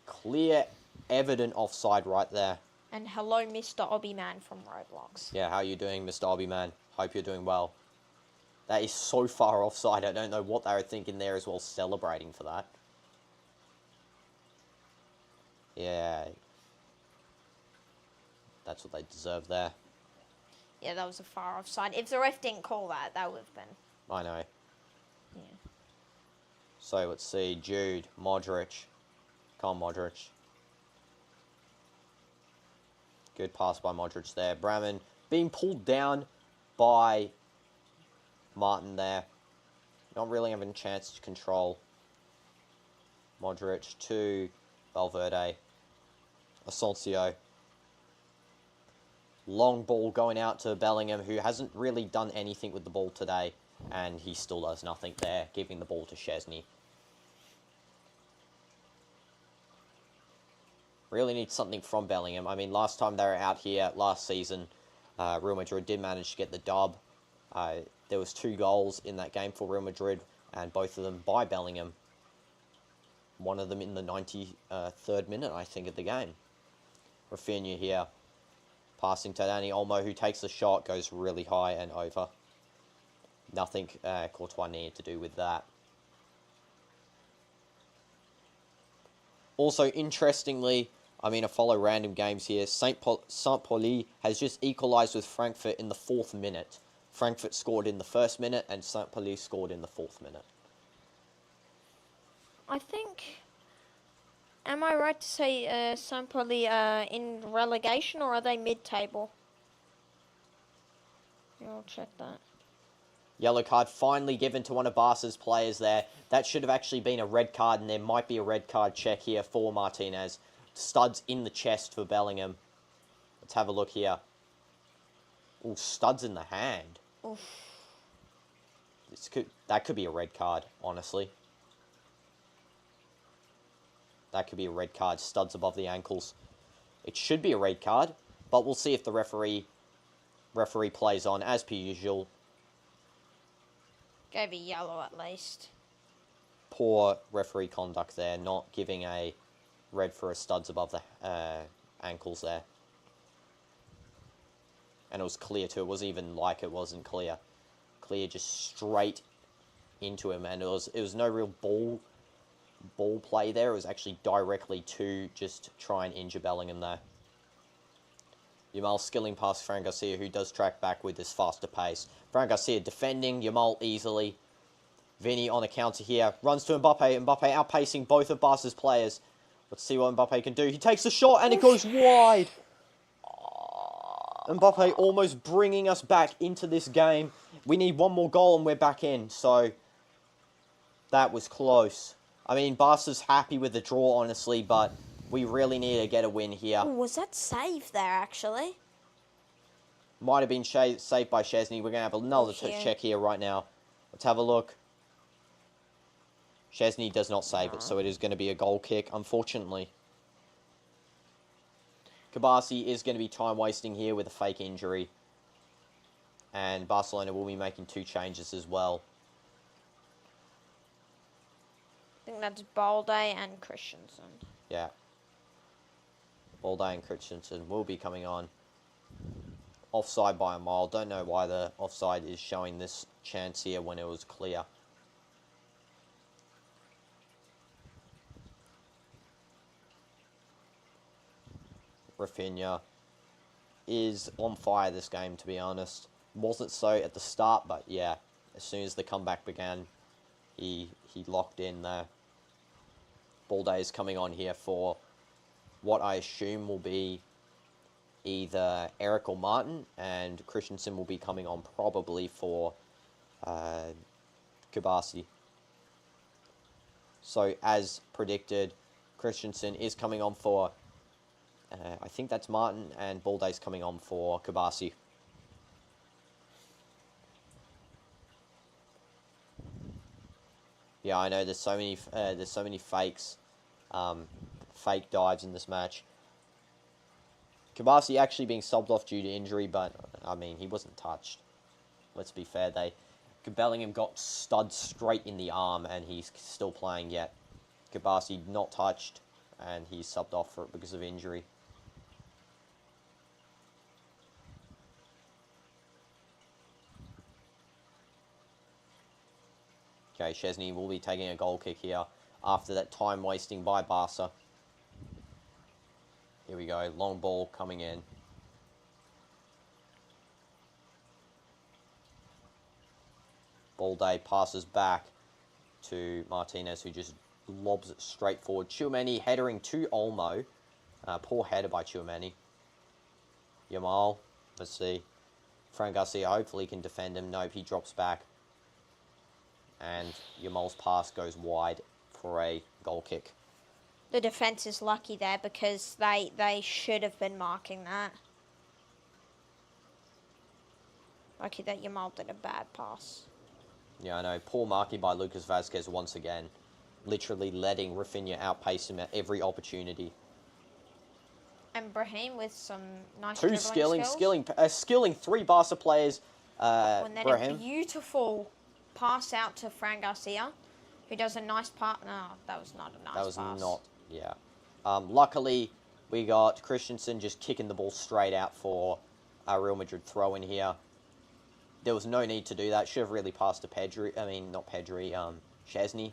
clear, evident offside right there. And hello, Mr. Obby-Man from Roblox. Yeah, how are you doing, Mr. Obby-Man? Hope you're doing well. That is so far offside. I don't know what they were thinking there as well, celebrating for that. Yeah. That's what they deserve there. Yeah, that was a far offside. If the ref didn't call that, that would have been... I know. Yeah. So, let's see. Jude, Modric. Come on, Modric. Good pass by Modric there. Braman being pulled down by Martin there. Not really having a chance to control. Modric to Valverde. Asensio. Long ball going out to Bellingham, who hasn't really done anything with the ball today. And he still does nothing there, giving the ball to Szczesny. Really need something from Bellingham. I mean, last time they were out here, last season, Real Madrid did manage to get the dub. There was 2 goals in that game for Real Madrid, and both of them by Bellingham. One of them in the 93rd minute, I think, of the game. Rafinha here. Passing to Dani Olmo, who takes the shot, goes really high and over. Nothing Courtois needed to do with that. Also, interestingly, I mean, I follow random games here. Saint-Pauli has just equalised with Frankfurt in the 4th minute. Frankfurt scored in the 1st minute, and Saint-Pauli scored in the 4th minute. I think... Am I right to say Saint-Pauli in relegation, or are they mid-table? Yeah, I'll check that. Yellow card finally given to one of Barca's players there. That should have actually been a red card, and there might be a red card check here for Martinez. Studs in the chest for Bellingham. Let's have a look here. Oh, studs in the hand. Oof. That could be a red card, honestly. That could be a red card. Studs above the ankles. It should be a red card, but we'll see if the referee plays on as per usual. Gave a yellow at least. Poor referee conduct there, not giving a red for a studs above the ankles there. And it was clear too. It wasn't even like it wasn't clear. Clear, just straight into him, and it was no real ball play there. It was actually directly to just try and injure Bellingham there. Yamal skilling past Fran Garcia, who does track back with this faster pace. Fran Garcia defending Yamal easily. Vinny on a counter here. Runs to Mbappe. Mbappe outpacing both of Barca's players. Let's see what Mbappe can do. He takes a shot and it goes wide. Mbappe almost bringing us back into this game. We need one more goal and we're back in. So That was close. I mean, Barca's happy with the draw, honestly, but we really need to get a win here. Ooh, was that safe there, actually? Might have been saved by Szczesny. We're going to have another check here right now. Let's have a look. Szczesny does not save it, so it is going to be a goal kick, unfortunately. Kabasi is going to be time wasting here with a fake injury. And Barcelona will be making 2 changes as well. I think that's Balde and Christensen. Yeah. Balde and Christensen will be coming on. Offside by a mile. Don't know why the offside is showing this chance here when it was clear. Rafinha is on fire this game, to be honest. Wasn't so at the start, but yeah, as soon as the comeback began, he locked in there. Balde is coming on here for what I assume will be either Eric or Martin, and Christensen will be coming on probably for Kabasi. So, as predicted, Christensen is coming on for, I think that's Martin, and Balde's coming on for Kabasi. Yeah, I know there's so many fakes, fake dives in this match. Kabasi actually being subbed off due to injury, but I mean he wasn't touched. Let's be fair, Bellingham got stud straight in the arm, and he's still playing yet. Kabasi not touched, and he's subbed off for it because of injury. Okay, Szczesny will be taking a goal kick here after that time wasting by Barca. Here we go, long ball coming in. Balde passes back to Martinez, who just lobs it straight forward. Tchouameni headering to Olmo. Poor header by Tchouameni. Yamal, let's see. Fran Garcia hopefully can defend him. Nope, he drops back. And Yamal's pass goes wide for a goal kick. The defence is lucky there because they should have been marking that. Lucky that Yamal did a bad pass. Yeah, I know. Poor marking by Lucas Vazquez once again. Literally letting Rafinha outpace him at every opportunity. And Brahim with some nice Two skilling 3 Barca players. And then Brahim. a beautiful pass out to Fran Garcia, who does a nice part. No, that was not a nice pass. That was not, yeah. Luckily, we got Christensen just kicking the ball straight out for a Real Madrid throw in here. There was no need to do that. Should have really passed to Pedri. I mean, not Pedri, Szczesny.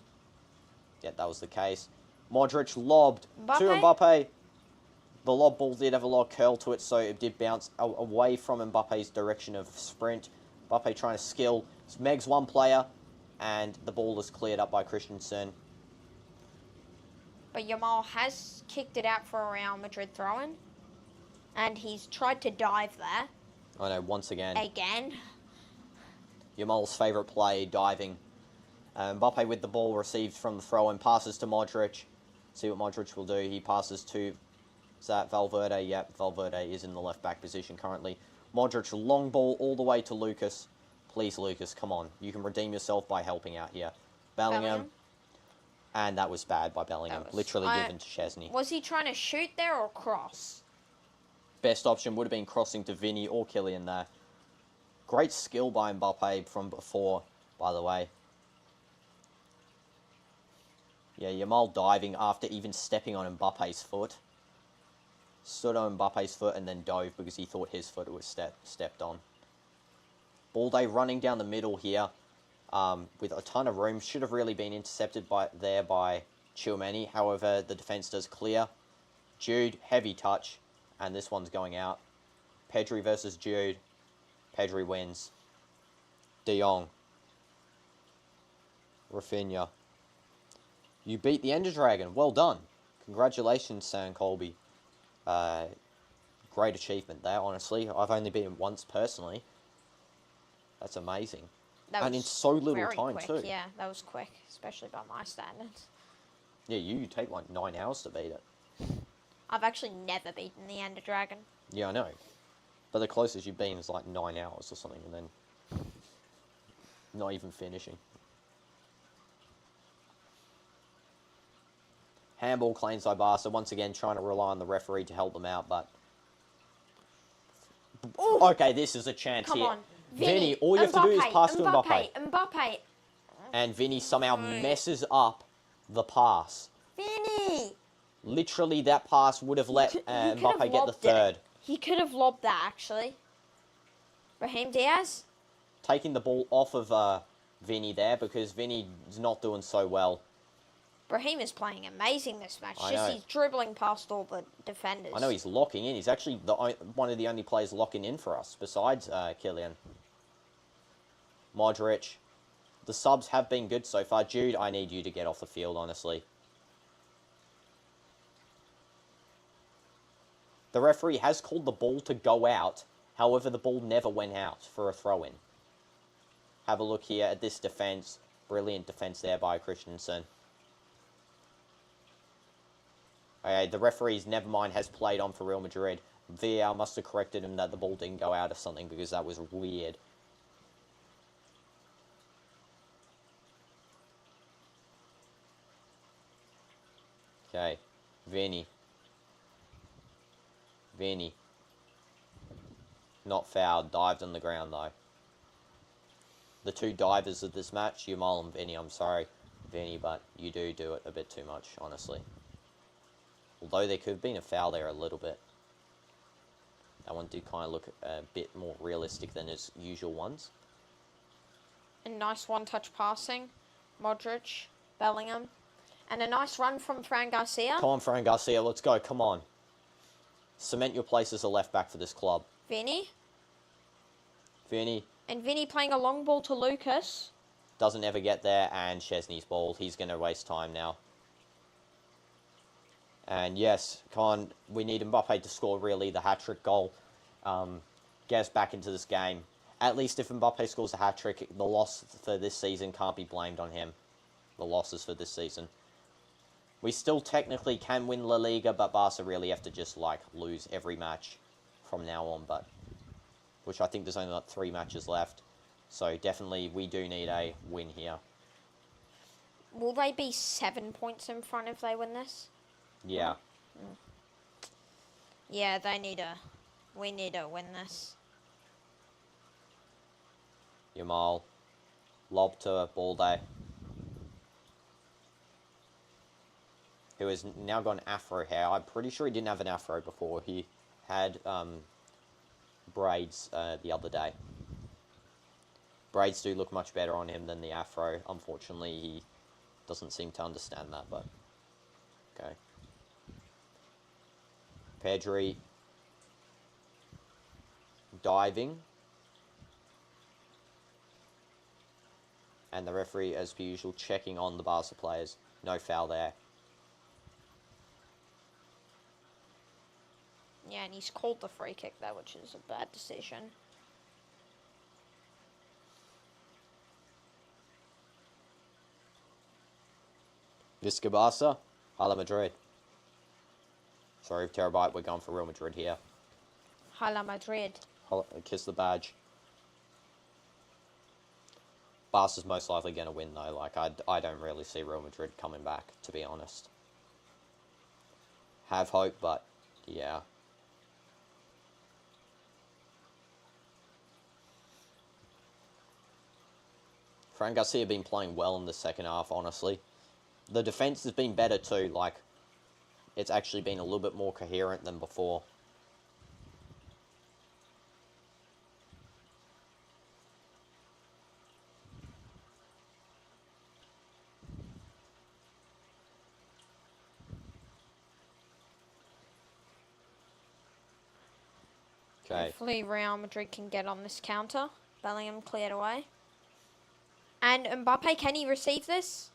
Yeah, that was the case. Modric lobbed to Mbappe. The lob ball did have a lot of curl to it, so it did bounce away from Mbappe's direction of sprint. Mbappe trying to skill. Megs one player, and the ball is cleared up by Christensen. But Yamal has kicked it out for a Real Madrid throw-in, and he's tried to dive there. I know, once again. Yamal's favourite play, diving. Mbappe with the ball received from the throw-in, passes to Modric. See what Modric will do. He passes to, is that Valverde? Yep, Valverde is in the left-back position currently. Modric, long ball all the way to Lucas. Please, Lucas, come on. You can redeem yourself by helping out here. Bellingham. And that was bad by Bellingham. Literally given to Szczesny. Was he trying to shoot there or cross? Best option would have been crossing to Vinny or Kylian there. Great skill by Mbappe from before, by the way. Yeah, Yamal diving after even stepping on Mbappe's foot. Stood on Mbappe's foot and then dove because he thought his foot was stepped on. Balde running down the middle here with a ton of room. Should have really been intercepted by Tchouameni. However, the defence does clear. Jude, heavy touch. And this one's going out. Pedri versus Jude. Pedri wins. De Jong. Rafinha. You beat the Ender Dragon. Well done. Congratulations, Sam Colby. Great achievement there, honestly. I've only beaten once personally. That's amazing. that and was in so little very time quick. too. Yeah, that was quick, especially by my standards. Yeah, you take like 9 hours to beat it. I've actually never beaten the Ender Dragon. Yeah, I know. But the closest you've been is like 9 hours or something, and then not even finishing. Handball claims by Barca, once again trying to rely on the referee to help them out, but... Ooh. Okay, this is a chance Come here. on. Vinny, all you have to do is pass to Mbappe. Mbappe. And Vinny somehow messes up the pass. Vinny! Literally, that pass would have let Mbappe get the third. He could have lobbed that, actually. Brahim Diaz? Taking the ball off of Vinny there, because Vinny is not doing so well. Brahim is playing amazing this match. I Just know. he's dribbling past all the defenders. I know he's locking in. He's actually one of the only players locking in for us, besides Kylian. Modric. The subs have been good so far. Jude, I need you to get off the field, honestly. The referee has called the ball to go out. However, the ball never went out for a throw-in. Have a look here at this defence. Brilliant defence there by Christensen. Okay, the referee's never mind has played on for Real Madrid. VAR must have corrected him that the ball didn't go out or something, because that was weird. Okay, Vinny. Not fouled, dived on the ground though. The two divers of this match, Yamal and Vinny, I'm sorry, Vinny, but you do it a bit too much, honestly. Although there could have been a foul there a little bit. That one did kind of look a bit more realistic than his usual ones. A nice one-touch passing. Modric, Bellingham. And a nice run from Fran Garcia. Come on, Fran Garcia, let's go, come on. Cement your place as a left-back for this club. Vinny. And Vinny playing a long ball to Lucas. Doesn't ever get there, and Chesney's ball. He's going to waste time now. And yes, come on, we need Mbappe to score really the hat-trick goal. Get us back into this game. At least if Mbappe scores a hat-trick, the loss for this season can't be blamed on him. The losses for this season. We still technically can win La Liga, but Barca really have to just, like, lose every match from now on, but... Which I think there's only, like, 3 matches left. So, definitely, we do need a win here. Will they be 7 points in front if they win this? Yeah. Yeah, we need to win this. Yamal. Lob to Balde. Who has now got an afro hair. I'm pretty sure he didn't have an afro before. He had braids the other day. Braids do look much better on him than the afro. Unfortunately, he doesn't seem to understand that, but... Okay. Pedri. Diving. And the referee, as per usual, checking on the Barca players. No foul there. Yeah, and he's called the free kick there, which is a bad decision. Visca Barca, Hala Madrid. Sorry, Terabyte, we're going for Real Madrid here. Hala Madrid. Kiss the badge. Barca's most likely going to win, though. Like, I don't really see Real Madrid coming back, to be honest. Have hope, but, yeah. Fran Garcia been playing well in the second half, honestly. The defense has been better too, like, it's actually been a little bit more coherent than before. Okay. Hopefully Real Madrid can get on this counter. Bellingham cleared away. And Mbappe, can he receive this?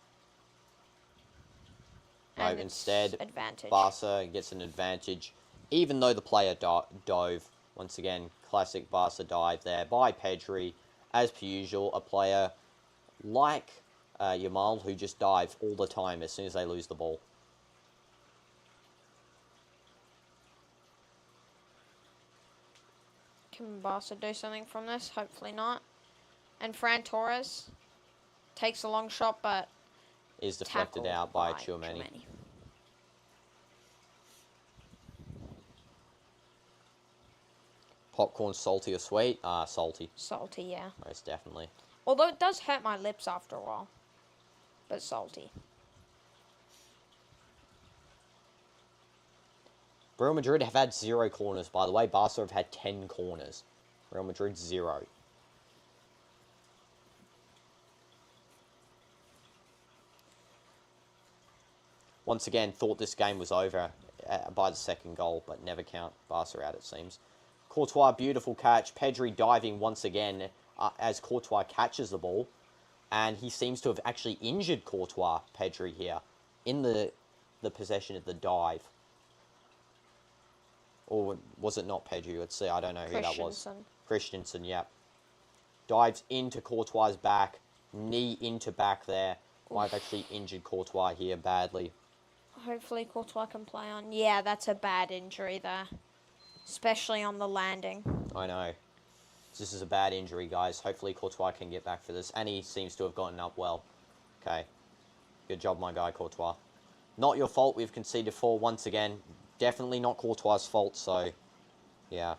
No, And instead, advantage. Barca gets an advantage, even though the player dove. Once again, classic Barca dive there by Pedri. as per usual, a player like Yamal who just dive all the time as soon as they lose the ball. Can Barca do something from this? Hopefully not. And Ferran Torres takes a long shot, but is deflected out by Tchouameni. Popcorn salty or sweet? Salty. Salty, yeah. Most definitely. Although it does hurt my lips after a while. But salty. Real Madrid have had 0 corners, by the way. Barca have had 10 corners. Real Madrid, 0. Once again, thought this game was over by the second goal, but never count. Barca out, it seems. Courtois, beautiful catch. Pedri diving once again as Courtois catches the ball. And he seems to have actually injured Courtois, Pedri, here, in the possession of the dive. Or was it not Pedri? Let's see, I don't know who that was. Christensen, yep. Dives into Courtois' back. Knee into back there. Might have actually injured Courtois here badly. Hopefully Courtois can play on. Yeah, that's a bad injury there. Especially on the landing. I know. This is a bad injury, guys. Hopefully Courtois can get back for this. And he seems to have gotten up well. Okay. Good job, my guy, Courtois. Not your fault. We've conceded 4 once again. Definitely not Courtois' fault, so... yeah.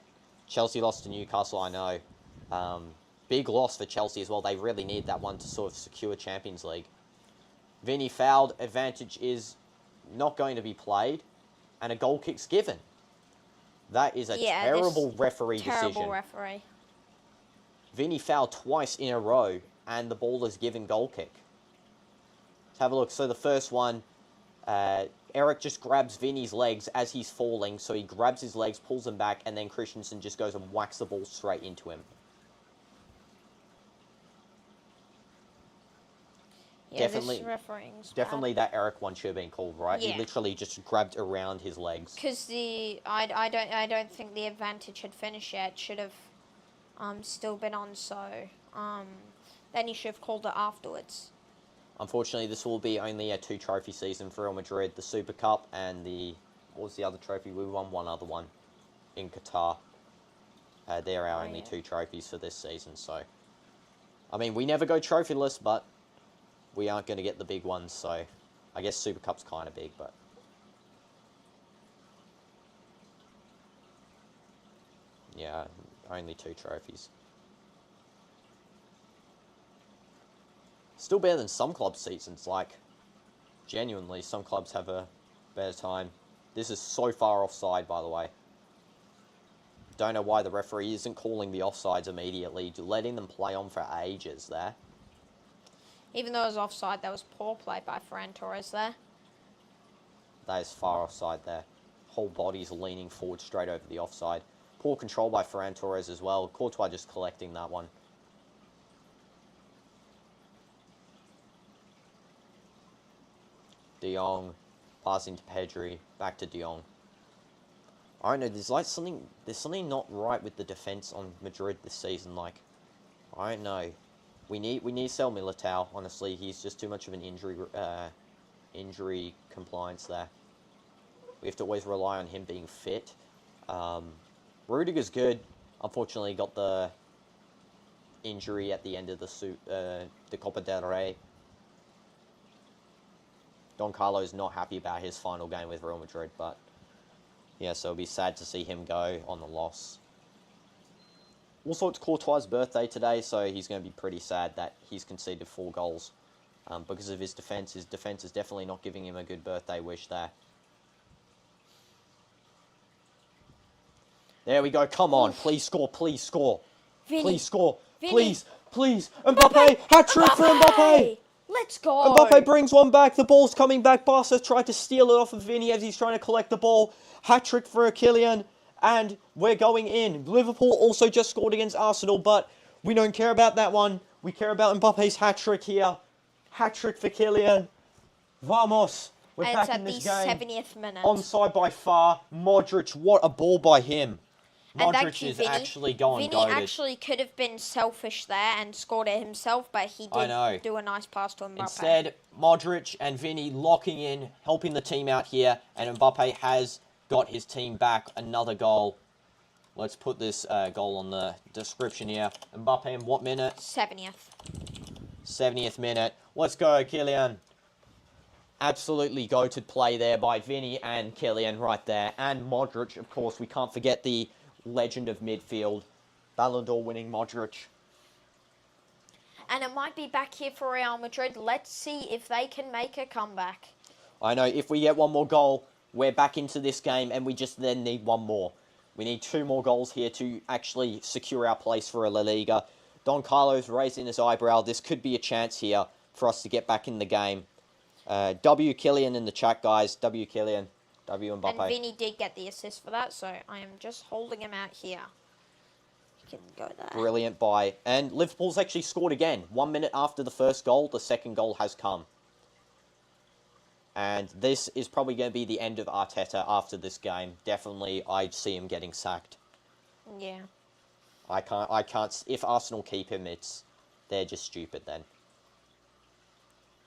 Chelsea lost to Newcastle, I know. Big loss for Chelsea as well. They really need that one to sort of secure Champions League. Vinny fouled. Advantage is not going to be played. And a goal kick's given. That is a terrible referee decision. Terrible referee. Vinny fouled twice in a row, and the ball is given goal kick. Let's have a look. So the first one, Eric just grabs Vinny's legs as he's falling. So he grabs his legs, pulls them back, and then Christensen just goes and whacks the ball straight into him. Yeah, definitely that Eric one should have been called, right? Yeah. He literally just grabbed around his legs. Because I don't think the advantage had finished yet. It should have still been on, so then he should have called it afterwards. Unfortunately, this will be only a 2-trophy season for Real Madrid. The Super Cup and what was the other trophy? We won one other one in Qatar. They're our only 2 trophies for this season, so... I mean, we never go trophyless, but... we aren't going to get the big ones, so I guess Super Cup's kind of big, but... yeah, only 2 trophies. Still better than some club seasons, like, genuinely, some clubs have a better time. This is so far offside, by the way. Don't know why the referee isn't calling the offsides immediately, letting them play on for ages there. Even though it was offside, that was poor play by Ferran Torres there. That is far offside there. Whole body's leaning forward straight over the offside. Poor control by Ferran Torres as well. Courtois just collecting that one. De Jong passing to Pedri. Back to De Jong. I don't know, there's something not right with the defense on Madrid this season. Like, I don't know. We need to sell Militao, honestly. He's just too much of an injury compliance there. We have to always rely on him being fit. Rudiger's good. Unfortunately, got the injury at the end of the Copa del Rey. Don Carlo's not happy about his final game with Real Madrid, but yeah, so it'll be sad to see him go on the loss. Also, it's Courtois' birthday today, so he's going to be pretty sad that he's conceded 4 goals because of his defence. His defence is definitely not giving him a good birthday wish there. There we go. Come on. Please score. Please score. Vinny. Please score. Vinny. Please. Please. Mbappe. Hat-trick for Mbappe. Let's go. Mbappe brings one back. The ball's coming back. Barca tried to steal it off of Vinny as he's trying to collect the ball. Hat-trick for Kylian. And we're going in. Liverpool also just scored against Arsenal, but we don't care about that one. We care about Mbappe's hat-trick here. Hat-trick for Kylian. Vamos. We're back in this game. It's at the 70th minute. Onside by far. Modric, what a ball by him. And Modric thank you, is Vinny. actually going Vinny goated. actually could have been selfish there and scored it himself, but he did do a nice pass to Mbappe. Instead, Modric and Vinny locking in, helping the team out here, and Mbappe has got his team back another goal. Let's put this goal on the description here. Mbappe in what minute? 70th. 70th minute. Let's go, Kylian. Absolutely goated play there by Vinny and Kylian right there. And Modric, of course. We can't forget the legend of midfield. Ballon d'Or winning Modric. And it might be back here for Real Madrid. Let's see if they can make a comeback. I know, if we get one more goal, we're back into this game, and we just then need one more. We need 2 more goals here to actually secure our place for a La Liga. Don Carlos raising his eyebrow. This could be a chance here for us to get back in the game. W Kylian in the chat, guys. W Kylian. W Mbappe. And Vinny did get the assist for that, so I am just holding him out here. He can go there. Brilliant buy. And Liverpool's actually scored again. 1 minute after the first goal, the second goal has come. And this is probably going to be the end of Arteta after this game. Definitely, I see him getting sacked. Yeah. I can't. If Arsenal keep him, they're just stupid then.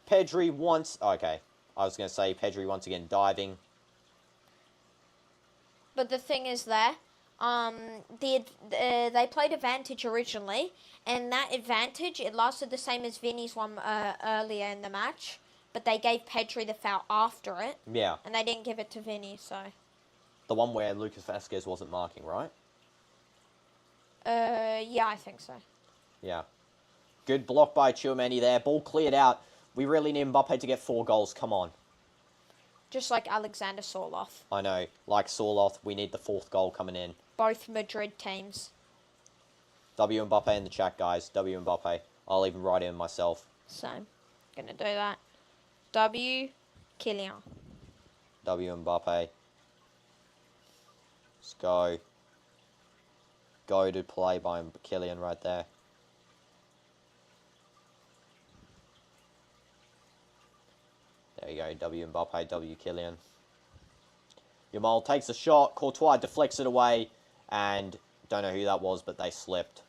Pedri once. Okay, I was going to say Pedri once again diving. But the thing is there, they played advantage originally, and that advantage, it lasted the same as Vinny's one earlier in the match, but they gave Pedri the foul after it. Yeah. And they didn't give it to Vinny, so. The one where Lucas Vazquez wasn't marking, right? Yeah, I think so. Yeah. Good block by Tchouaméni there. Ball cleared out. We really need Mbappe to get 4 goals. Come on. Just like Alexander Sorloth. I know. Like Sorloth, we need the 4th goal coming in. Both Madrid teams. W Mbappe in the chat, guys. W Mbappe. I'll even write it in myself. So, gonna do that. W Kylian. W Mbappe. Let's go. Go to play by Kylian right there. There you go, W Mbappe, W Kylian. Yamal takes a shot, Courtois deflects it away, and don't know who that was, but they slipped.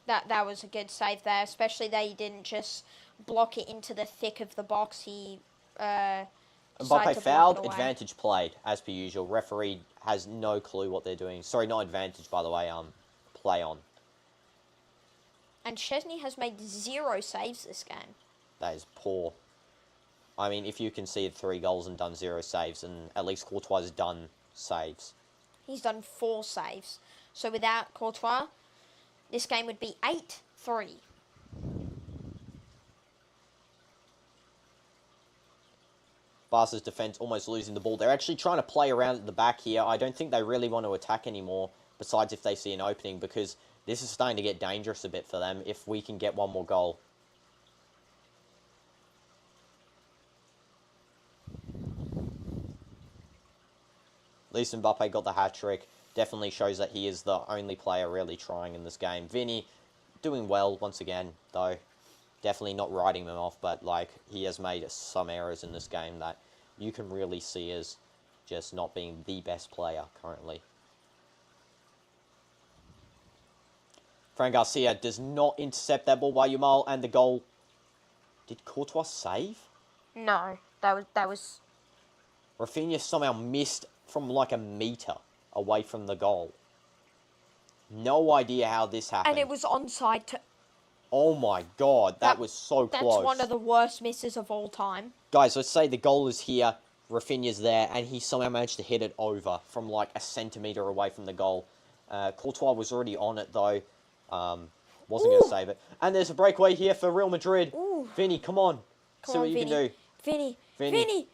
That was a good save there, especially that he didn't just block it into the thick of the box. He Mbappe fouled, advantage played, as per usual. Referee has no clue what they're doing. Sorry, not advantage, by the way, play on. And Szczesny has made 0 saves this game. That is poor. I mean, if you conceded 3 goals and done 0 saves, and at least Courtois has done saves. He's done 4 saves. So without Courtois, this game would be 8-3. Barca's defence almost losing the ball. They're actually trying to play around at the back here. I don't think they really want to attack anymore, besides if they see an opening, because this is starting to get dangerous a bit for them if we can get 1 more goal. At least Mbappe got the hat-trick. Definitely shows that he is the only player really trying in this game. Vinny doing well once again, though. Definitely not writing them off, but like he has made some errors in this game that you can really see as just not being the best player currently. Fran Garcia does not intercept that ball by Yamal, and the goal. Did Courtois save? No, that was. Rafinha somehow missed from like a metre away from the goal. No idea how this happened. And it was onside to. Oh my god, that was so close. That's one of the worst misses of all time. Guys, let's say the goal is here, Rafinha's there, and he somehow managed to hit it over from like a centimetre away from the goal. Courtois was already on it though. Wasn't going to save it. And there's a breakaway here for Real Madrid. Ooh. Vinny, come on. See what you can do. Vinny.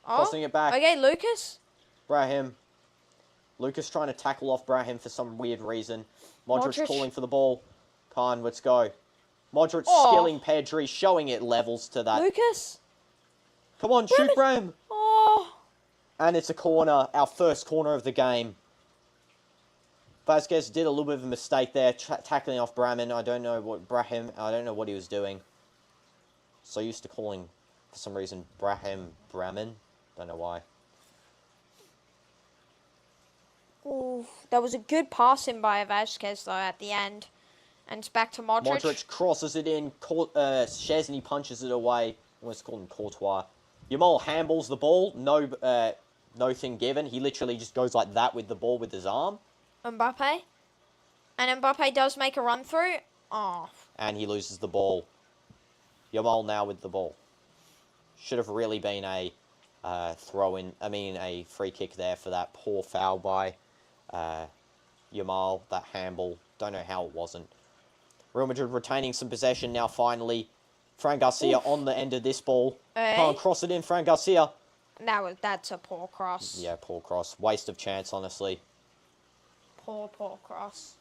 Crossing it back. Okay, Lucas. Brahim. Lucas trying to tackle off Brahim for some weird reason. Modric calling for the ball. Khan, let's go. Modric skilling Pedri, showing it levels to that. Lucas. Come on, shoot Brahim. Oh. And it's a corner, our first corner of the game. Vazquez did a little bit of a mistake there, tackling off Brahim. I don't know what he was doing. So used to calling, for some reason, Brahim. Don't know why. Ooh, that was a good passing by Vasquez, though, at the end. And it's back to Modric. Modric crosses it in. Szczesny punches it away. What's called him Courtois. Yamal handballs the ball. No thing given. He literally just goes like that with the ball with his arm. Mbappe. And Mbappe does make a run through. Oh. And he loses the ball. Yamal now with the ball. Should have really been a a free kick there for that poor foul by Yamal. That handball. Don't know how it wasn't. Real Madrid retaining some possession now finally. Fran Garcia on the end of this ball. Can't cross it in, Fran Garcia. That's a poor cross. Yeah, poor cross. Waste of chance, honestly. Poor cross.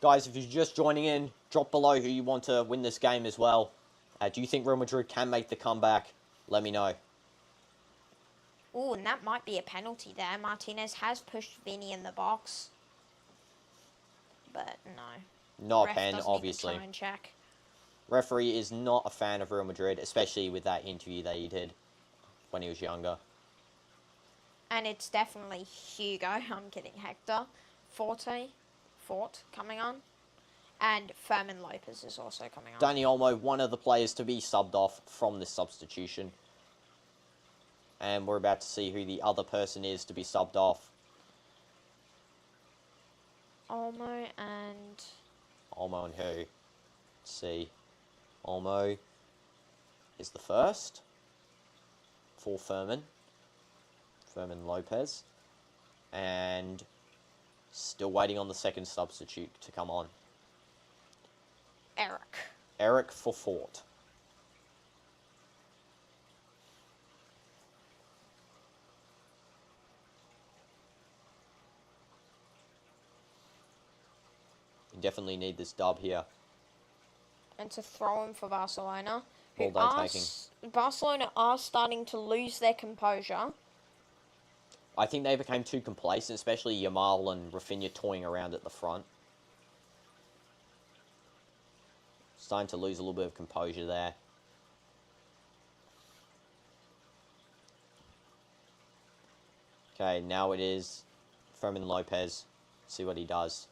Guys, if you're just joining in, drop below who you want to win this game as well. Do you think Real Madrid can make the comeback? Let me know. Ooh, and that might be a penalty there. Martinez has pushed Vinny in the box. But no. Not a pen, obviously. Try and check. Referee is not a fan of Real Madrid, especially with that interview that he did when he was younger. And it's definitely Hugo. I'm kidding. Hector. Fort coming on. And Fermin Lopez is also coming on. Dani Olmo, one of the players to be subbed off from this substitution. And we're about to see who the other person is to be subbed off. Olmo and who? Let's see. Olmo is the first for Fermin Lopez. And still waiting on the second substitute to come on. Eric for Fort. You definitely need this dub here. And to throw him for Barcelona. Barcelona are starting to lose their composure. I think they became too complacent, especially Yamal and Rafinha toying around at the front. Starting to lose a little bit of composure there. Okay, now it is Fermin Lopez. See what he does.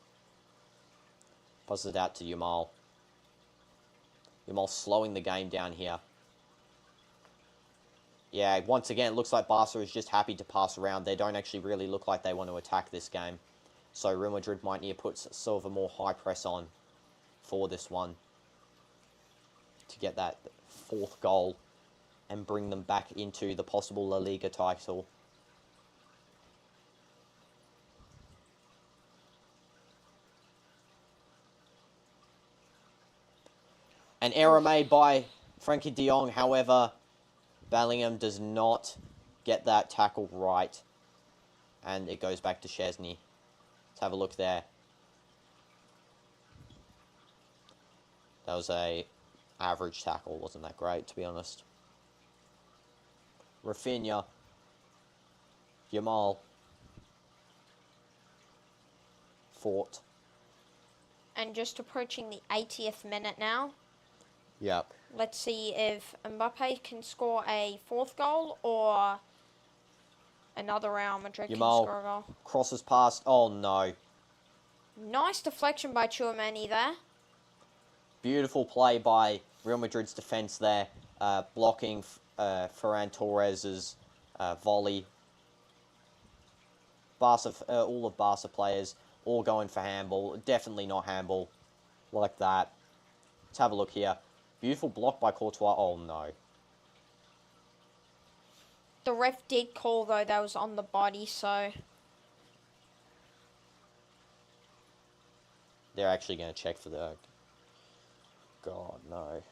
Passes it out to Yamal. Yamal slowing the game down here. Yeah, once again, it looks like Barca is just happy to pass around. They don't actually really look like they want to attack this game. So Real Madrid might need to put sort of a more high press on for this one to get that fourth goal and bring them back into the possible La Liga title. An error made by Frankie de Jong, however, Bellingham does not get that tackle right. And it goes back to Szczesny. Let's have a look there. That was a average tackle, wasn't that great, to be honest. Rafinha. Yamal. Fort. And just approaching the 80th minute now. Yep. Let's see if Mbappe can score a fourth goal or another Real Madrid can score a goal. Crosses past. Oh, no. Nice deflection by Tchouaméni there. Beautiful play by Real Madrid's defence there. Blocking Ferran Torres' volley. All of Barca players all going for handball. Definitely not handball like that. Let's have a look here. Beautiful block by Courtois. Oh, no. The ref did call, though, that was on the body, so... They're actually going to check for the... God, no.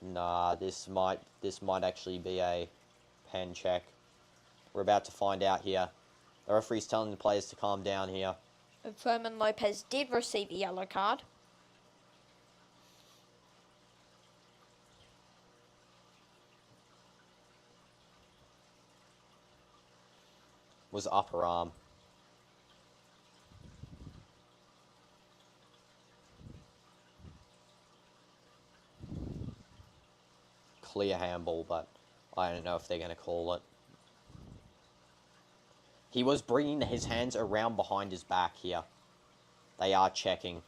Nah, this might actually be a pen check. We're about to find out here. The referee's telling the players to calm down here. Fermin Lopez did receive a yellow card. Was upper arm. clear handball, but I don't know if they're going to call it. He was bringing his hands around behind his back here. They are checking.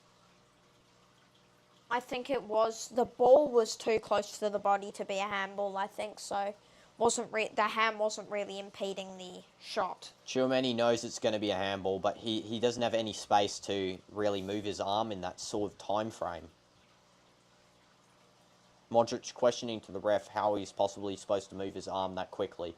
I think it was, the ball was too close to the body to be a handball, I think, so the hand wasn't really impeding the shot. Tchouaméni knows it's going to be a handball, but he doesn't have any space to really move his arm in that sort of time frame. Modric questioning to the ref how he's possibly supposed to move his arm that quickly.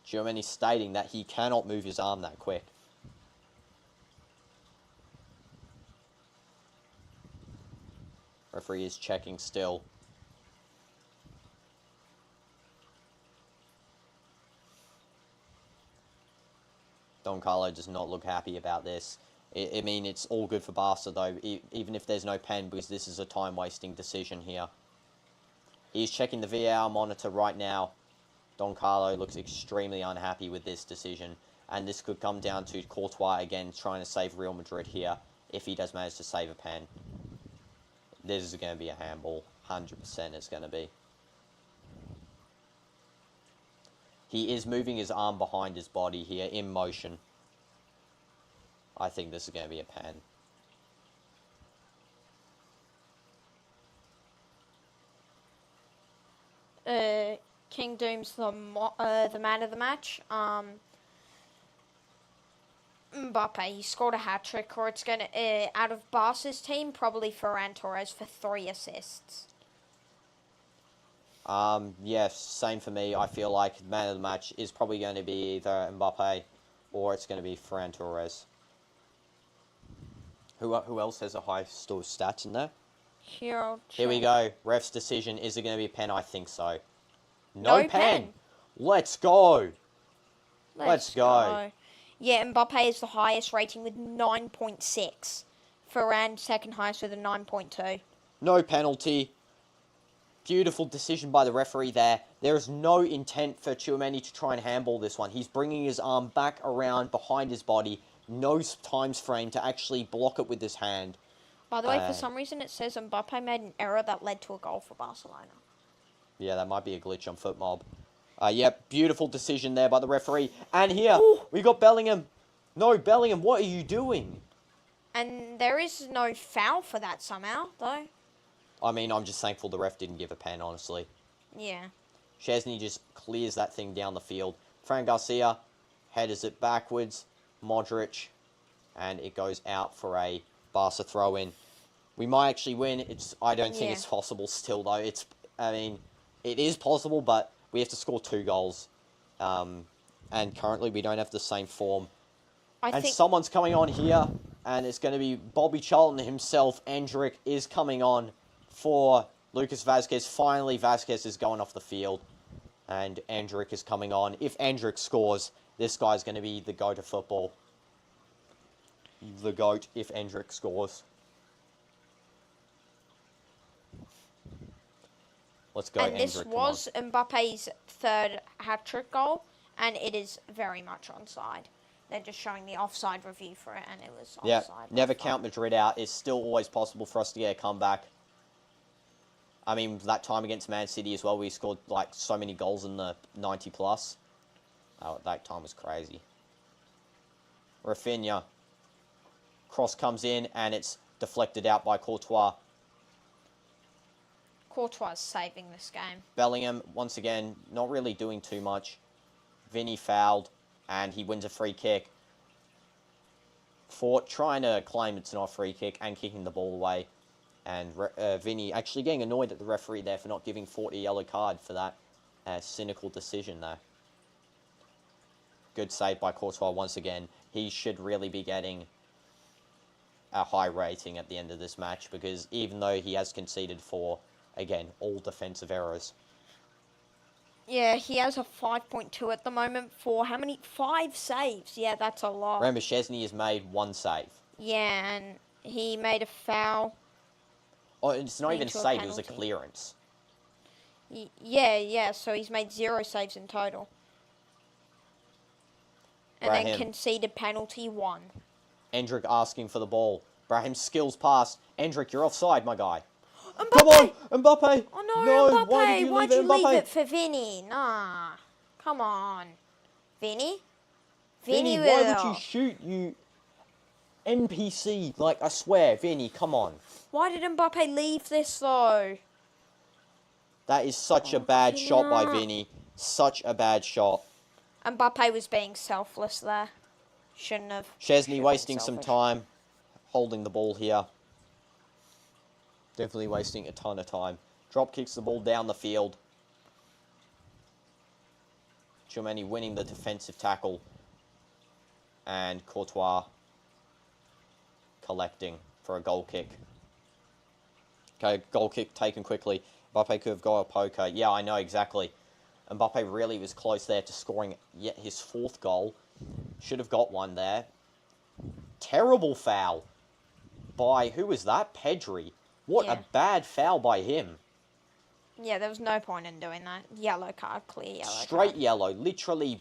Tchouaméni stating that he cannot move his arm that quick. Referee is checking still. Don Carlo does not look happy about this. I mean, it's all good for Barca, though, even if there's no pen, because this is a time-wasting decision here. He's checking the VAR monitor right now. Don Carlo looks extremely unhappy with this decision, and this could come down to Courtois again trying to save Real Madrid here, if he does manage to save a pen. This is going to be a handball. 100% it's going to be. He is moving his arm behind his body here in motion. I think this is going to be a pen. King Doom's the man of the match. Mbappe, he scored a hat-trick, or it's going to, out of Barca's team, probably Ferran Torres for 3 assists. Yeah, same for me. I feel like the man of the match is probably going to be either Mbappe or it's going to be Ferran Torres. Who else has a high store stats in there? Here we go. Ref's decision. Is it going to be a pen? I think so. No pen. Let's go. Let's go. Yeah, Mbappe is the highest rating with 9.6. Ferran second highest with a 9.2. No penalty. Beautiful decision by the referee there. There is no intent for Tchouaméni to try and handball this one. He's bringing his arm back around behind his body. No time frame to actually block it with his hand. By the way, for some reason it says Mbappe made an error that led to a goal for Barcelona. Yeah, that might be a glitch on FootMob. Yep, beautiful decision there by the referee. And here, we got Bellingham. No, Bellingham, what are you doing? And there is no foul for that somehow, though. I mean, I'm just thankful the ref didn't give a pen, honestly. Yeah. Szczesny just clears that thing down the field. Fran Garcia headers it backwards. Modric. And it goes out for a Barca throw-in. We might actually win. I don't think it's possible still, though. It is possible, but we have to score 2 goals. And currently we don't have the same form. And someone's coming on here. And it's going to be Bobby Charlton himself. Endrick is coming on for Lucas Vazquez. Finally, Vazquez is going off the field. And Endrick is coming on. If Endrick scores, this guy's going to be the GOAT of football. The GOAT if Endrick scores. Let's go, and Endrick. This was Mbappe's 3rd hat-trick goal, and it is very much onside. They're just showing the offside review for it, and it was offside. Yeah, never count Madrid out. It's still always possible for us to get a comeback. I mean, that time against Man City as well, we scored like so many goals in the 90 plus. Oh, that time was crazy. Rafinha. Cross comes in, and it's deflected out by Courtois. Courtois saving this game. Bellingham, once again, not really doing too much. Vinny fouled, and he wins a free kick. For trying to claim it's not a free kick and kicking the ball away. And Vinny actually getting annoyed at the referee there for not giving Fort a yellow card for that cynical decision there. Good save by Courtois once again. He should really be getting a high rating at the end of this match, because even though he has conceded 4, again, all defensive errors. Yeah, he has a 5.2 at the moment for how many? 5 saves. Yeah, that's a lot. Remember, Szczesny has made 1 save. Yeah, and he made a foul. Oh, it's not even a save, it was a clearance. Yeah, so he's made 0 saves in total. And then conceded penalty 1. Endrick asking for the ball. Brahim skills past. Endrick, you're offside, my guy. Mbappe! Come on, Mbappe. Oh no, No, Mbappe! why did you Why'd leave you it, Mbappe? leave it for Vinny? Nah. Come on. Vinny? Vinny, why would you shoot, you NPC? Like, I swear, Vinny, come on. Why did Mbappe leave this, though? That is such a bad shot by Vinny. Such a bad shot. Mbappe was being selfless there. Shouldn't have. Chesney wasting some time holding the ball here. Definitely wasting a ton of time. Drop kicks the ball down the field. Tchouameni winning the defensive tackle. And Courtois collecting for a goal kick. Okay, goal kick taken quickly. Mbappe could have got a poker. Yeah, I know exactly. Mbappe really was close there to scoring yet his 4th goal. Should have got one there. Terrible foul by, who was that? Pedri. What a bad foul by him. Yeah, there was no point in doing that. Yellow card, clear yellow card. Straight yellow. Literally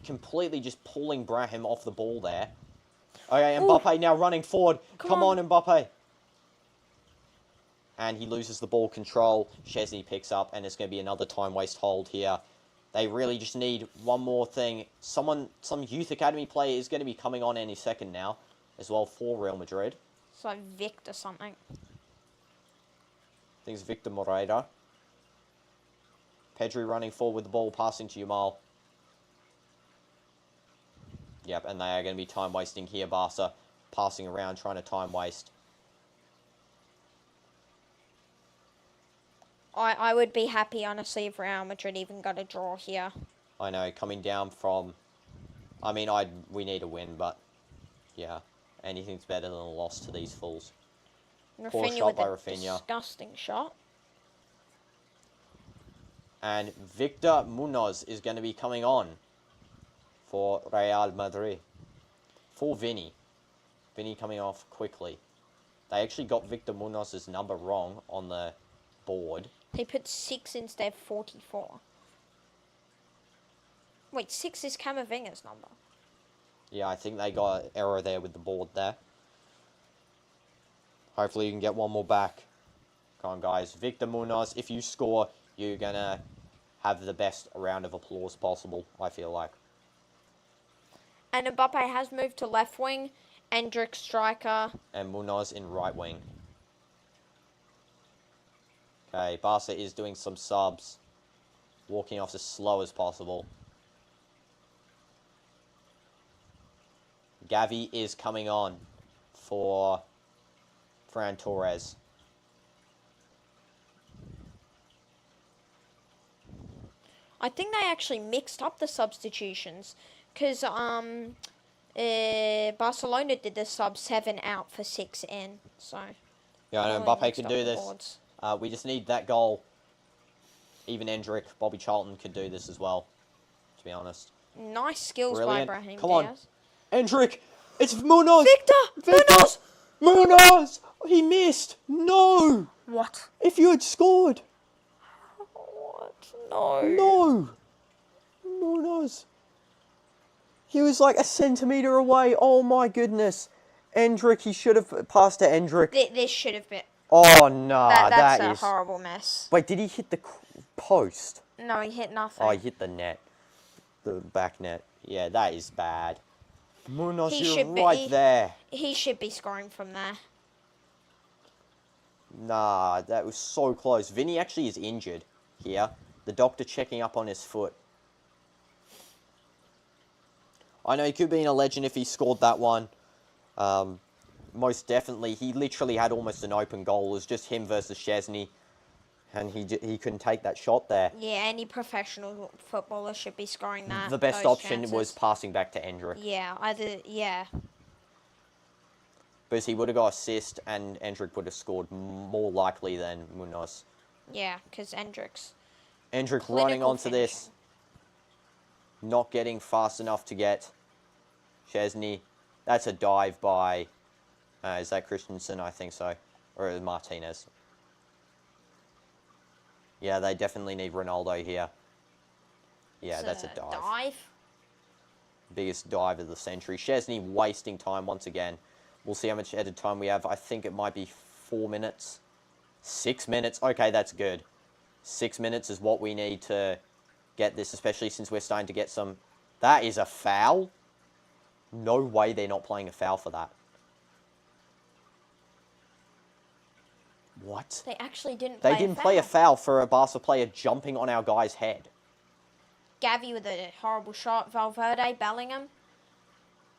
completely just pulling Brahim off the ball there. Okay, Mbappe now running forward. Come on, Mbappe. And he loses the ball control. Chesney picks up, and it's going to be another time waste hold here. They really just need one more thing. Some youth academy player is going to be coming on any second now, as well for Real Madrid. It's like Victor something. I think it's Victor Moreira. Pedri running forward with the ball, passing to Yamal. Yep, and they are going to be time wasting here, Barca. Passing around, trying to time waste. I would be happy, honestly, if Real Madrid even got a draw here. I know, coming down from... I mean, we need a win, but... Yeah, anything's better than a loss to these fools. Poor shot by Rafinha. Disgusting shot. And Victor Munoz is going to be coming on for Real Madrid. For Vinny. Vinny coming off quickly. They actually got Victor Munoz's number wrong on the board. They put 6 instead of 44. Wait, 6 is Camavinga's number. Yeah, I think they got an error there with the board there. Hopefully you can get one more back. Come on, guys. Victor Munoz, if you score, you're going to have the best round of applause possible, I feel like. And Mbappe has moved to left wing. Endrick striker. And Munoz in right wing. Okay, Barca is doing some subs. Walking off as slow as possible. Gavi is coming on for Ferran Torres. I think they actually mixed up the substitutions. Because Barcelona did the sub 7 out for 6 in. So yeah, I know Mbappe can do this. We just need that goal. Even Endrick, Bobby Charlton could do this as well, to be honest. Nice skills Brilliant. by Brahim Come on. Diaz. Endrick! It's Munoz! Victor! Munoz! Munoz! He missed! No! What? If you had scored! What? No. No! Munoz! He was like a centimetre away. Oh my goodness. Endrick, he should have passed to Endrick. This should have been... Oh, no, that's that a is... horrible mess. Wait, did he hit the post? No, he hit nothing. Oh, he hit the net. The back net. Yeah, that is bad. Munoz, you're right there. He should be scoring from there. Nah, that was so close. Vinny actually is injured here. The doctor checking up on his foot. I know he could be a legend if he scored that one. Most definitely. He literally had almost an open goal. It was just him versus Chesney. And he couldn't take that shot there. Yeah, any professional footballer should be scoring that. The best option was passing back to Endrick. Yeah, Because he would have got assist and Endrick would have scored more likely than Munoz. Yeah, because Endrick running onto this. Not getting fast enough to get Chesney. That's a dive by... is that Christensen? I think so. Or is it Martinez? Yeah, they definitely need Ronaldo here. Yeah, that's a dive. Biggest dive of the century. Szczesny wasting time once again. We'll see how much added time we have. I think it might be 4 minutes. 6 minutes. Okay, that's good. 6 minutes is what we need to get this, especially since we're starting to get some... That is a foul? No way they're not playing a foul for that. What? They actually didn't They didn't play a foul for a Barca player jumping on our guy's head. Gavi with a horrible shot. Valverde, Bellingham.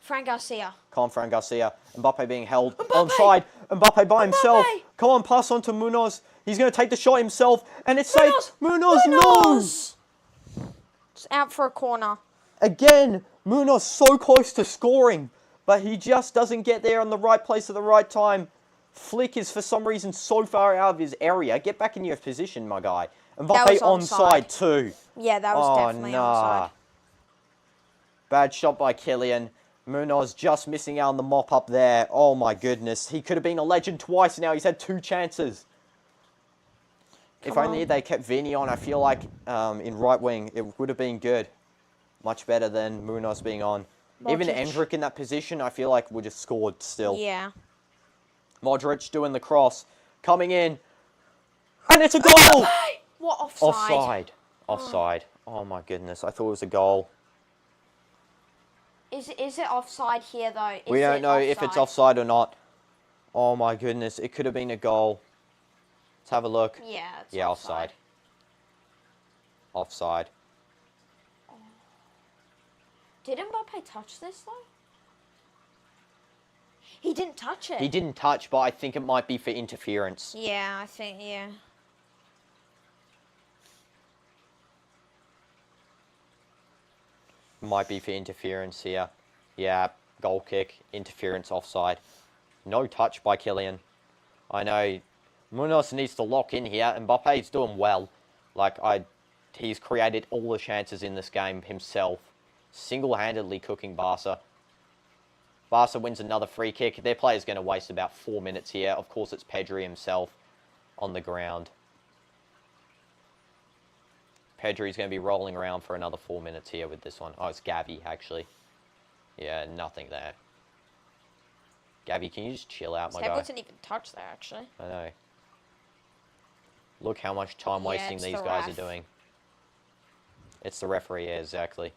Fran Garcia. Come on, Fran Garcia. Mbappe being held onside. Mbappe by himself. Come on, pass on to Munoz. He's going to take the shot himself. And it's safe. Munoz, no! It's out for a corner. Again, Munoz so close to scoring. But he just doesn't get there in the right place at the right time. Flick is, for some reason, so far out of his area. Get back in your position, my guy. Mbappe onside too. Yeah, that was definitely onside. Bad shot by Kylian. Munoz just missing out on the mop up there. Oh my goodness. He could have been a legend twice now. He's had 2 chances. If only they kept Vini on, I feel like in right wing, it would have been good. Much better than Munoz being on. Even Endrick in that position, I feel like would have scored still. Yeah. Modric doing the cross. Coming in. And it's a goal! What, offside? Offside. Oh my goodness. I thought it was a goal. Is it offside here, though? We don't know if it's offside or not. Oh my goodness. It could have been a goal. Let's have a look. Yeah, it's offside. Offside. Did Mbappe touch this, though? He didn't touch it. He didn't touch, but I think it might be for interference. Yeah, I think, yeah. Might be for interference here. Yeah, goal kick, interference, offside. No touch by Kylian. I know Munoz needs to lock in here. Mbappe's doing well. He's created all the chances in this game himself. Single-handedly cooking Barca. Barca wins another free kick. Their player's going to waste about 4 minutes here. Of course, it's Pedri himself on the ground. Pedri's going to be rolling around for another 4 minutes here with this one. Oh, it's Gavi, actually. Yeah, nothing there. Gavi, can you just chill out, my guy? Step wasn't even touched there, actually. I know. Look how much time wasting these guys are doing. It's the referee, yeah, exactly.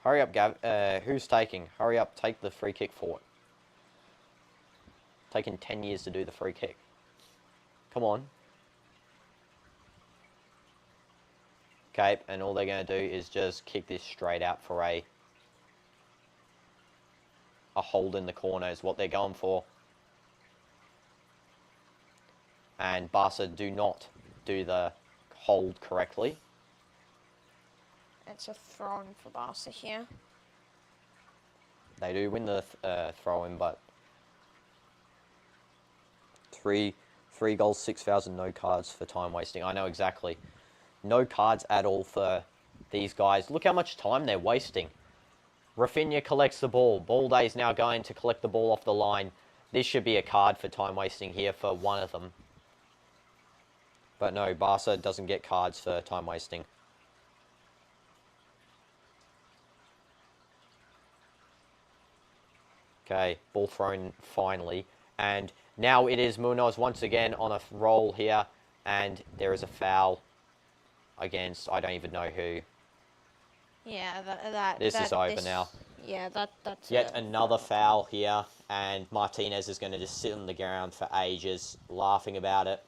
Hurry up, Gav. Who's taking? Hurry up, take the free kick for it. Taking 10 years to do the free kick. Come on. Okay, and all they're going to do is just kick this straight out for a hold in the corner is what they're going for. And Barca do not do the hold correctly. It's a throw-in for Barca here. They do win the throw-in, but three goals, 6,000 no cards for time wasting. I know exactly. No cards at all for these guys. Look how much time they're wasting. Rafinha collects the ball. Balday's now going to collect the ball off the line. This should be a card for time wasting here for one of them. But no, Barca doesn't get cards for time wasting. Okay, ball thrown finally. And now it is Munoz once again on a roll here. And there is a foul against, I don't even know who. Yeah, This is over now. Yeah, that's Yet another foul here. And Martinez is going to just sit on the ground for ages, laughing about it.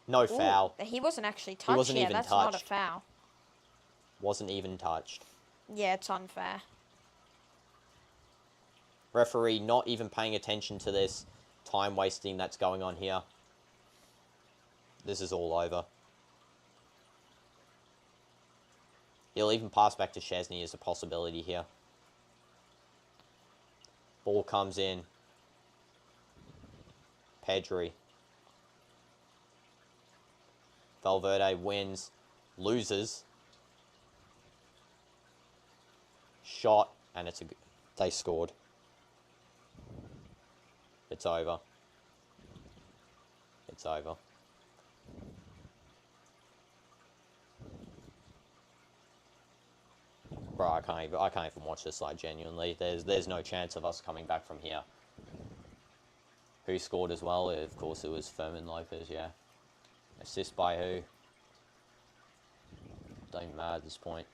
No foul. He wasn't actually touched. He wasn't even that's touched. Not a foul. Wasn't even touched. Yeah, it's unfair. Referee not even paying attention to this time wasting that's going on here. This is all over. He'll even pass back to Szczesny as a possibility here. Ball comes in. Pedri. Valverde wins. Loses. Shot. And they scored. It's over. It's over. bro, I can't even watch this, like, genuinely. There's no chance of us coming back from here. Who scored as well? Of course, it was Fermin Lopez, yeah. Assist by who? Don't even matter at this point.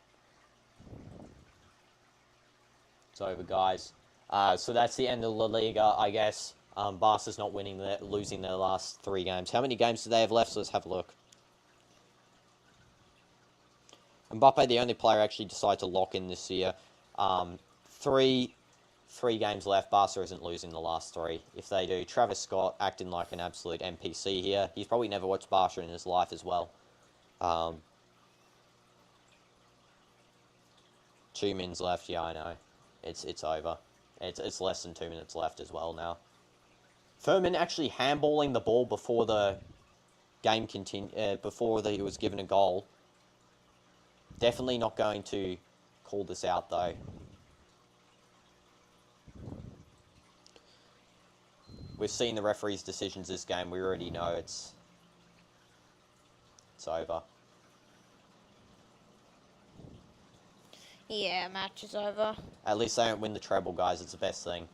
It's over, guys. So that's the end of La Liga, I guess. Barca's not losing their last 3 games. How many games do they have left? So let's have a look. Mbappe, the only player actually decided to lock in this year. Three games left. Barca isn't losing the last 3. If they do, Travis Scott acting like an absolute NPC here. He's probably never watched Barca in his life as well. 2 minutes left. Yeah, I know. It's over. It's less than 2 minutes left as well now. Fermin actually handballing the ball before the game before he was given a goal. Definitely not going to call this out though. We've seen the referee's decisions this game. We already know it's over. Yeah, match is over. At least they don't win the treble, guys. It's the best thing.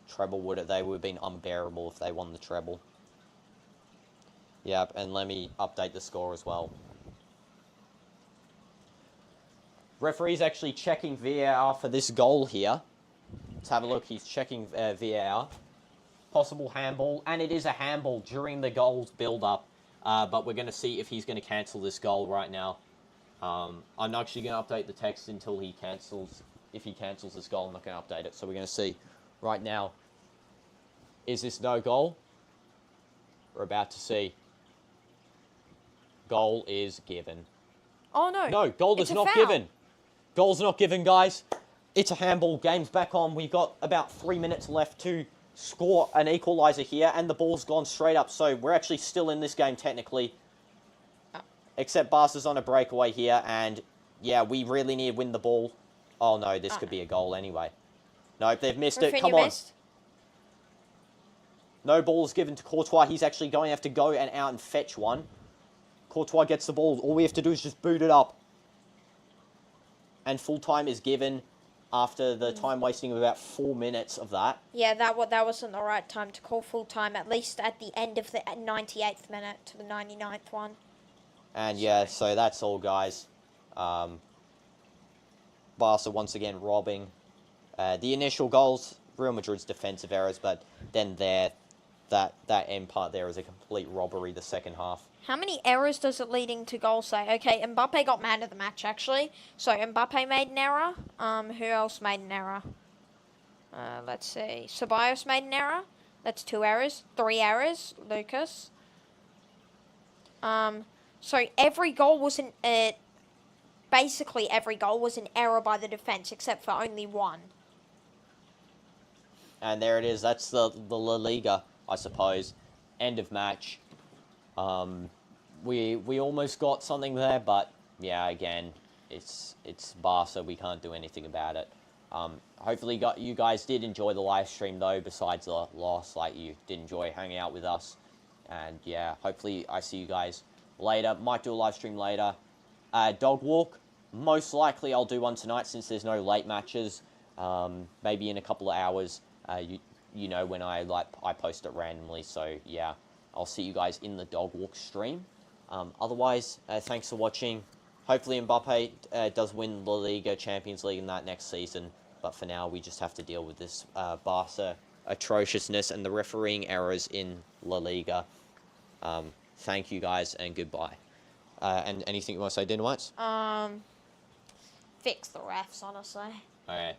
Treble they would have been unbearable if they won the treble. Yep, and let me update the score as well. Referee's actually checking VAR for this goal here. Let's have a look. He's checking VAR. Possible handball, and it is a handball during the goal's build-up. But we're going to see if he's going to cancel this goal right now. I'm not actually going to update the text until he cancels. If he cancels this goal, I'm not going to update it. So we're going to see right now. Is this no goal? We're about to see. Goal is given. Oh, no. No, goal is not given. Goal's not given, guys. It's a handball. Game's back on. We've got about 3 minutes left to score an equaliser here, and the ball's gone straight up. So we're actually still in this game, technically. Except Barca's on a breakaway here, and yeah, we really need to win the ball. Oh, no, this could be a goal anyway. Nope, they've missed it. Come on. No ball is given to Courtois. He's actually going to have to go out and fetch one. Courtois gets the ball. All we have to do is just boot it up. And full time is given after the time wasting of about 4 minutes of that. Yeah, that wasn't the right time to call full time, at least at the end of the 98th minute to the 99th one. And yeah, so that's all, guys. Barca once again robbing. The initial goals, Real Madrid's defensive errors, but then that end part there is a complete robbery, the second half. How many errors does it leading to goals say? Okay, Mbappe got man of the match, actually. So Mbappe made an error. Who else made an error? Let's see. Ceballos made an error. That's 2 errors. 3 errors. Lucas. So every goal was basically every goal was an error by the defense, except for only 1. And there it is. That's the La Liga, I suppose. End of match. We almost got something there, but yeah, again, it's Barca. We can't do anything about it. Hopefully you guys did enjoy the live stream though, besides the loss. Like, you did enjoy hanging out with us. And yeah, hopefully I see you guys later. Might do a live stream later. Dog walk. Most likely I'll do one tonight since there's no late matches. Maybe in a couple of hours. You know, when I post it randomly. So yeah, I'll see you guys in the dog walk stream. Otherwise, thanks for watching. Hopefully Mbappe does win La Liga, Champions League in that next season. But for now, we just have to deal with this Barca atrociousness and the refereeing errors in La Liga. Thank you guys and goodbye. And anything you want to say, DInoDoomz? Fix the refs, honestly. Okay.